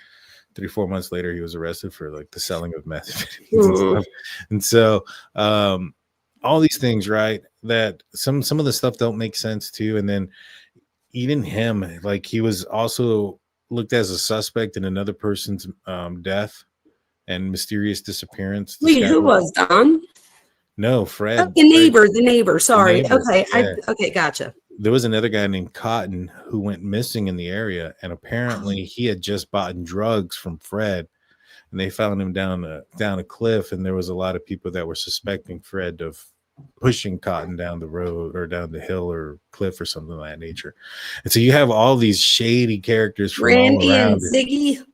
3-4 months later, he was arrested for like the selling of methamphetamines and stuff. And so all these things, right? That some of the stuff don't make sense too. And then even him, like he was also looked as a suspect in another person's death and mysterious disappearance. Wait, who was Don? No, Fred. Oh, the neighbor. Sorry. The neighbor, okay. yeah. Okay. Gotcha. There was another guy named Cotton who went missing in the area, and apparently he had just bought drugs from Fred, and they found him down a cliff, and there was a lot of people that were suspecting Fred of pushing Cotton down the road or down the hill or cliff or something of that nature. And so you have all these shady characters from Randy all around and Ziggy.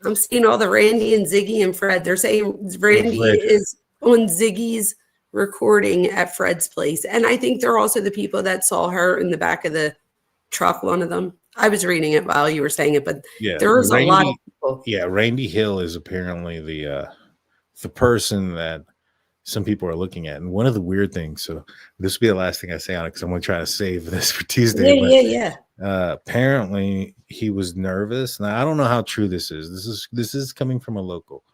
I'm seeing all the Randy and Ziggy and Fred. They're saying Randy is on Ziggy's recording at Fred's place. And I think they're also the people that saw her in the back of the truck, one of them. I was reading it while you were saying it, but yeah, there was a lot of people. Yeah, Randy Hill is apparently the person that some people are looking at. And one of the weird things, so this will be the last thing I say on it because I'm going to try to save this for Tuesday. Yeah. Apparently he was nervous. Now I don't know how true this is. This is coming from a local,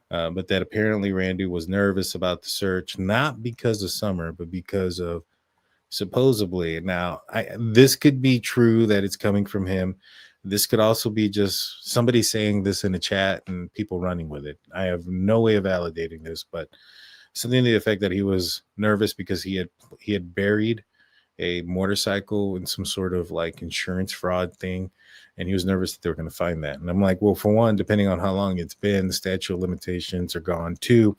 but that apparently Randy was nervous about the search, not because of Summer, but because of supposedly. Now this could be true that it's coming from him. This could also be just somebody saying this in a chat and people running with it. I have no way of validating this, but something to the effect that he was nervous because he had buried a motorcycle in some sort of like insurance fraud thing, and he was nervous that they were going to find that. And I'm like, well, for one, depending on how long it's been, the statute of limitations are gone. Two,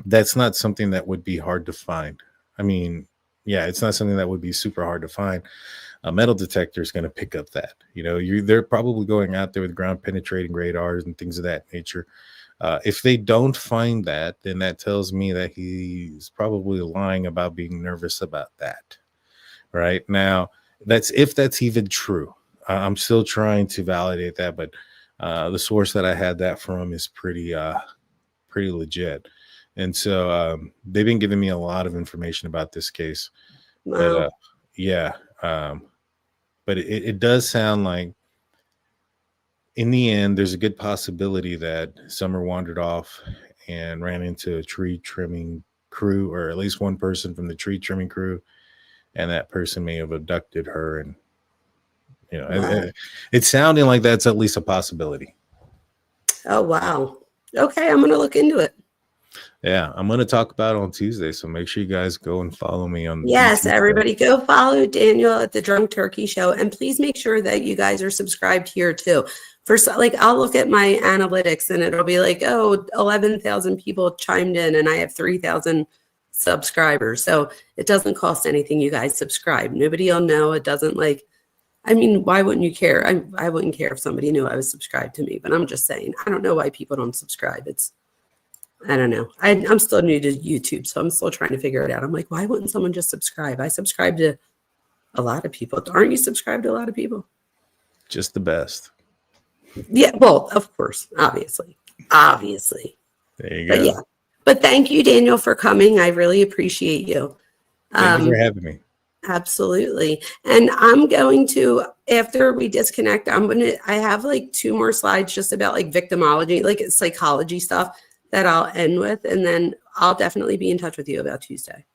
that's not something that would be hard to find. I mean, yeah, it's not something that would be super hard to find. A metal detector is going to pick up that. You know, they're probably going out there with ground penetrating radars and things of that nature. If they don't find that, then that tells me that he's probably lying about being nervous about that. Right now, that's even true. I'm still trying to validate that, but the source that I had that from is pretty legit. And so they've been giving me a lot of information about this case. Wow. But it does sound like in the end, there's a good possibility that Summer wandered off and ran into a tree trimming crew, or at least one person from the tree trimming crew, and that person may have abducted her. And you know, it's sounding like that's at least a possibility. Oh wow. Okay, I'm gonna look into it. Yeah, I'm going to talk about it on Tuesday, so make sure you guys go and follow me on. Yes, everybody go follow Daniel at the Drunk Turkey Show, and please make sure that you guys are subscribed here too. Like I'll look at my analytics and it'll be like, oh, 11,000 people chimed in and I have 3,000 subscribers. So it doesn't cost anything. You guys subscribe. Nobody will know. It doesn't I mean, why wouldn't you care? I wouldn't care if somebody knew I was subscribed to me, but I'm just saying, I don't know why people don't subscribe. I don't know. I'm still new to YouTube, so I'm still trying to figure it out. I'm like, why wouldn't someone just subscribe? I subscribe to a lot of people. Aren't you subscribed to a lot of people? Just the best. Yeah, well, of course, obviously. There you go. But yeah, but thank you, Daniel, for coming. I really appreciate you. Thank you for having me. Absolutely. And I'm going to, after we disconnect, I have like 2 more slides just about like victimology, like psychology stuff that I'll end with. And then I'll definitely be in touch with you about Tuesday.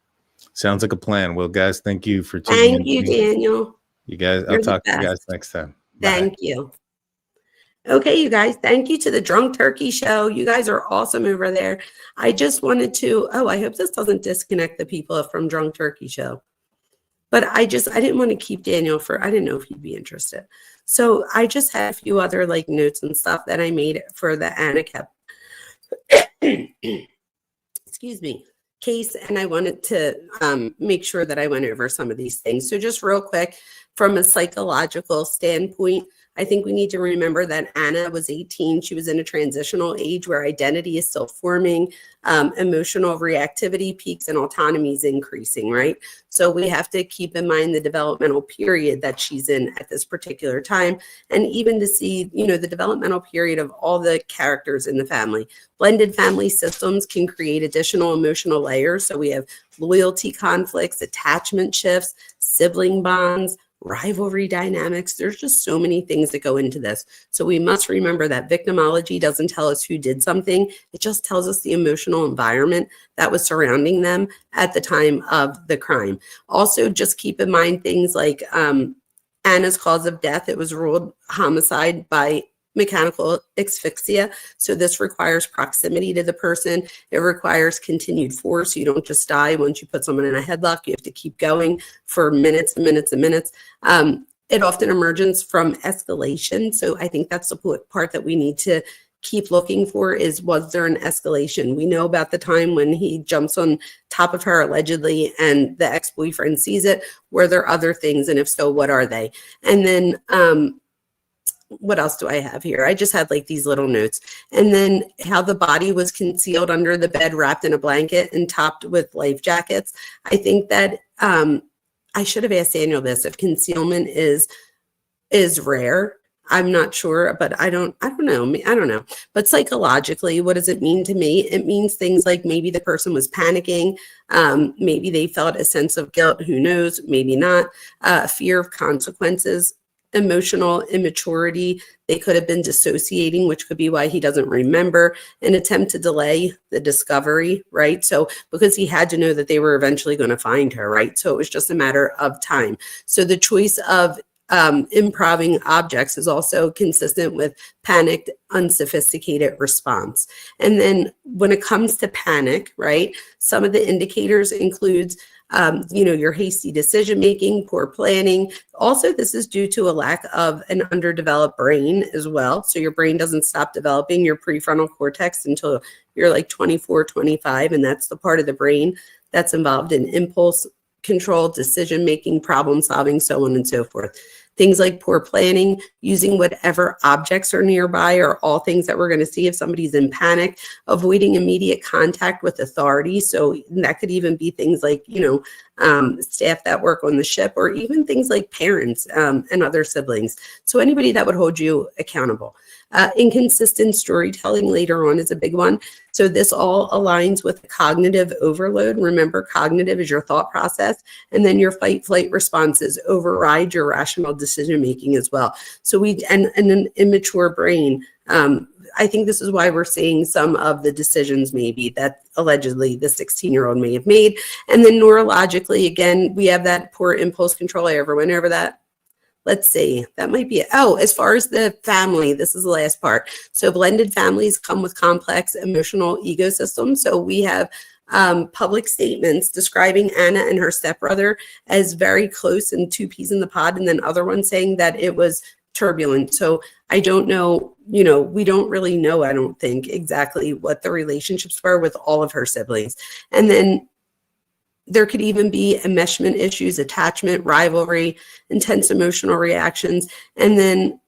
Sounds like a plan. Well, guys, thank you for tuning in. Thank you, Daniel. You guys, I'll talk to you guys next time. Thank you. Okay, you guys, thank you to the Drunk Turkey Show. You guys are awesome over there. I just wanted to, I hope this doesn't disconnect the people from Drunk Turkey Show. But I didn't want to keep Daniel I didn't know if he'd be interested. So I just had a few other like notes and stuff that I made for the Anna excuse me, case. And I wanted to make sure that I went over some of these things. So just real quick, from a psychological standpoint, I think we need to remember that Anna was 18. She was in a transitional age where identity is still forming, emotional reactivity peaks, and autonomy is increasing, right? So we have to keep in mind the developmental period that she's in at this particular time, and even to see, you know, the developmental period of all the characters in the family. Blended family systems can create additional emotional layers. So we have loyalty conflicts, attachment shifts, sibling bonds, rivalry dynamics. There's just so many things that go into this. So we must remember that victimology doesn't tell us who did something. It just tells us the emotional environment that was surrounding them at the time of the crime. Also, just keep in mind things like Anna's cause of death. It was ruled homicide by mechanical asphyxia. So this requires proximity to the person. It requires continued force. You don't just die once you put someone in a headlock. You have to keep going for minutes and minutes and minutes. It often emerges from escalation. So I think that's the part that we need to keep looking for is, was there an escalation? We know about the time when he jumps on top of her allegedly and the ex-boyfriend sees it. Were there other things? And if so, what are they? And then what else do I have here? I just had like these little notes. And then how the body was concealed under the bed, wrapped in a blanket and topped with life jackets. I think that I should have asked Daniel this, if concealment is rare. I'm not sure, but I don't know. But psychologically, what does it mean to me? It means things like maybe the person was panicking. Maybe they felt a sense of guilt. Who knows? Maybe not. Fear of consequences. Emotional immaturity. They could have been dissociating, which could be why he doesn't remember. An attempt to delay the discovery, right? So because he had to know that they were eventually going to find her, right? So it was just a matter of time. So the choice of improving objects is also consistent with panicked, unsophisticated response. And then when it comes to panic, right, some of the indicators includes your hasty decision-making, poor planning. Also, this is due to a lack of an underdeveloped brain as well. So your brain doesn't stop developing your prefrontal cortex until you're like 24, 25. And that's the part of the brain that's involved in impulse control, decision-making, problem-solving, so on and so forth. Things like poor planning, using whatever objects are nearby are all things that we're going to see if somebody's in panic. Avoiding immediate contact with authority. So that could even be things like, staff that work on the ship, or even things like parents and other siblings. So anybody that would hold you accountable. Inconsistent storytelling later on is a big one. So this all aligns with cognitive overload. Remember, cognitive is your thought process, and then your fight-flight responses override your rational decision-making as well. So and an immature brain, I think this is why we're seeing some of the decisions maybe that allegedly the 16-year-old may have made. And then neurologically, again, we have that poor impulse control. I ever went over that. Let's see, that might be it. Oh, as far as the family, this is the last part. So blended families come with complex emotional ecosystems. So we have public statements describing Anna and her stepbrother as very close and two peas in the pod, and then other ones saying that it was turbulent. So I don't know, we don't really know, I don't think, exactly what the relationships were with all of her siblings. And then there could even be enmeshment issues, attachment, rivalry, intense emotional reactions, and then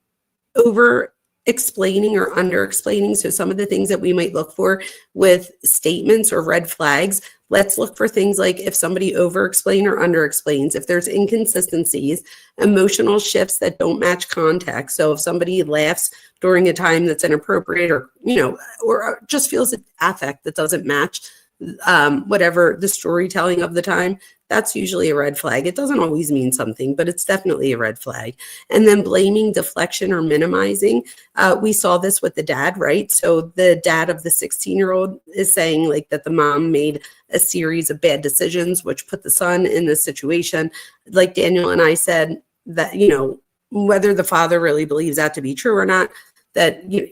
over explaining or under explaining. So some of the things that we might look for with statements or red flags, let's look for things like if somebody over explains or under explains, if there's inconsistencies, emotional shifts that don't match context. So if somebody laughs during a time that's inappropriate, or, or just feels an affect that doesn't match whatever the storytelling of the time, that's usually a red flag. It doesn't always mean something, but it's definitely a red flag. And then blaming, deflection, or minimizing. We saw this with the dad, right? So the dad of the 16-year-old is saying like that the mom made a series of bad decisions, which put the son in this situation. Like Daniel and I said, that, whether the father really believes that to be true or not, that you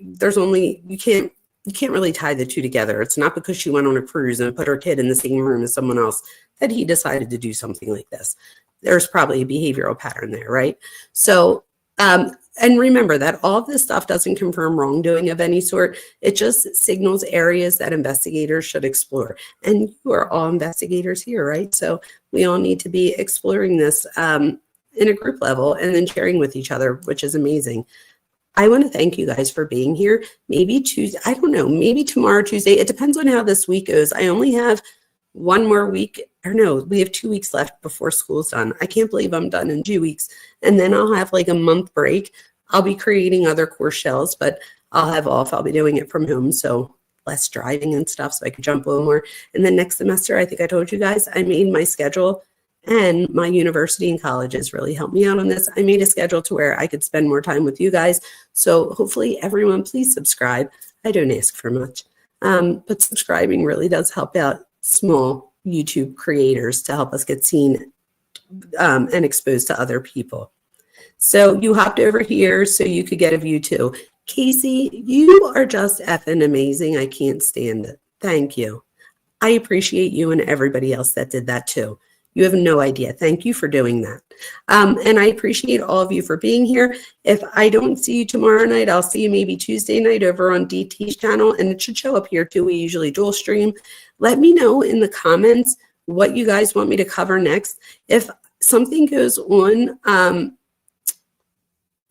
can't really tie the two together. It's not because she went on a cruise and put her kid in the same room as someone else that he decided to do something like this. There's probably a behavioral pattern there, right? So, and remember that all of this stuff doesn't confirm wrongdoing of any sort. It just signals areas that investigators should explore. And you are all investigators here, right? So we all need to be exploring this in a group level and then sharing with each other, which is amazing. I want to thank you guys for being here. Maybe Tuesday, I don't know, maybe tomorrow, Tuesday. It depends on how this week goes. I only have one more week, or no, we have 2 weeks left before school's done. I can't believe I'm done in 2 weeks. And then I'll have like a month break. I'll be creating other course shells, but I'll have off. I'll be doing it from home, so less driving and stuff, so I can jump a little more. And then next semester, I think I told you guys, I made my schedule, and my university and colleges really helped me out on this. I made a schedule to where I could spend more time with you guys. So hopefully everyone, please subscribe. I don't ask for much, but subscribing really does help out small YouTube creators to help us get seen and exposed to other people. So you hopped over here so you could get a view too. Casey, you are just effing amazing. I can't stand it. Thank you. I appreciate you and everybody else that did that too. You have no idea. Thank you for doing that. And I appreciate all of you for being here. If I don't see you tomorrow night, I'll see you maybe Tuesday night over on DT's channel, and it should show up here too. We usually dual stream. Let me know in the comments what you guys want me to cover next. If something goes on,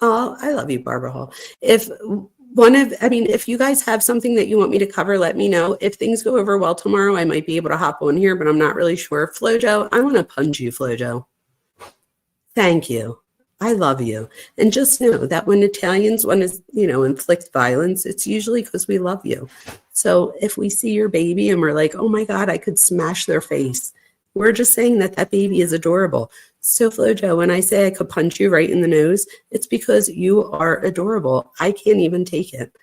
oh, I love you, Barbara Hall. If you guys have something that you want me to cover, let me know. If things go over well tomorrow, I might be able to hop on here, but I'm not really sure. Flojo, I want to punch you, Flojo. Thank you. I love you. And just know that when Italians want to, inflict violence, it's usually because we love you. So if we see your baby and we're like, oh my God, I could smash their face, we're just saying that that baby is adorable. So Flojo, when I say I could punch you right in the nose, it's because you are adorable. I can't even take it.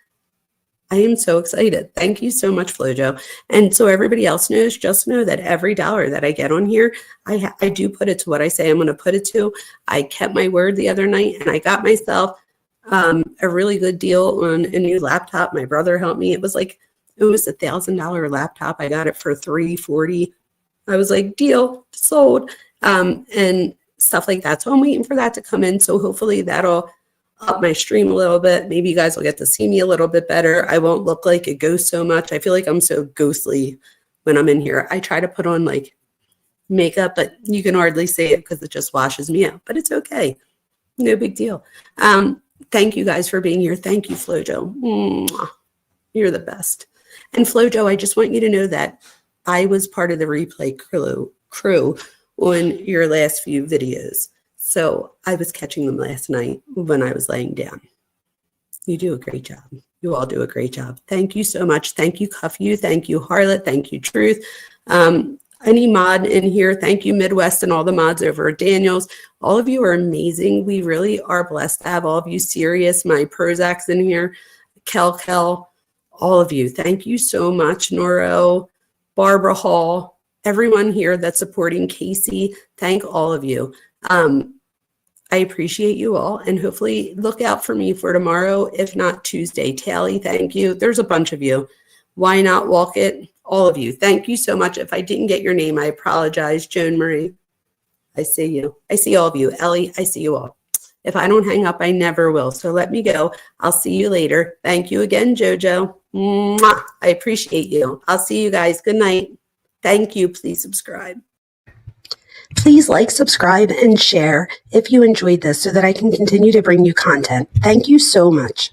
I am so excited. Thank you so much, Flojo. And so everybody else knows, just know that every dollar that I get on here, I do put it to what I say I'm going to put it to. I kept my word the other night, and I got myself a really good deal on a new laptop. My brother helped me. It was $1,000 laptop. I got it for $340. I was like, deal, sold. And stuff like that. So I'm waiting for that to come in. So hopefully that'll up my stream a little bit. Maybe you guys will get to see me a little bit better. I won't look like a ghost so much. I feel like I'm so ghostly when I'm in here. I try to put on like makeup, but you can hardly see it because it just washes me out. But it's okay. No big deal. Thank you guys for being here. Thank you, Flojo. Mwah. You're the best. And Flojo, I just want you to know that I was part of the replay crew on your last few videos. So I was catching them last night when I was laying down. You do a great job. You all do a great job. Thank you so much. Thank you, Cuff You. Thank you, Harlot. Thank you, Truth. Any mod in here, thank you, Midwest, and all the mods over at Daniels. All of you are amazing. We really are blessed to have all of you. Sirius, my Prozac's in here. Kel, all of you. Thank you so much. Noro, Barbara Hall, everyone here that's supporting Casey. Thank all of you. I appreciate you all, and hopefully look out for me for tomorrow, if not Tuesday. Tally, thank you. There's a bunch of you. Why Not Walk It? All of you. Thank you so much. If I didn't get your name, I apologize. Joan Marie, I see you. I see all of you. Ellie, I see you all. If I don't hang up, I never will. So let me go. I'll see you later. Thank you again, JoJo. Mwah. I appreciate you. I'll see you guys. Good night. Thank you. Please subscribe. Please like, subscribe, and share if you enjoyed this so that I can continue to bring you content. Thank you so much.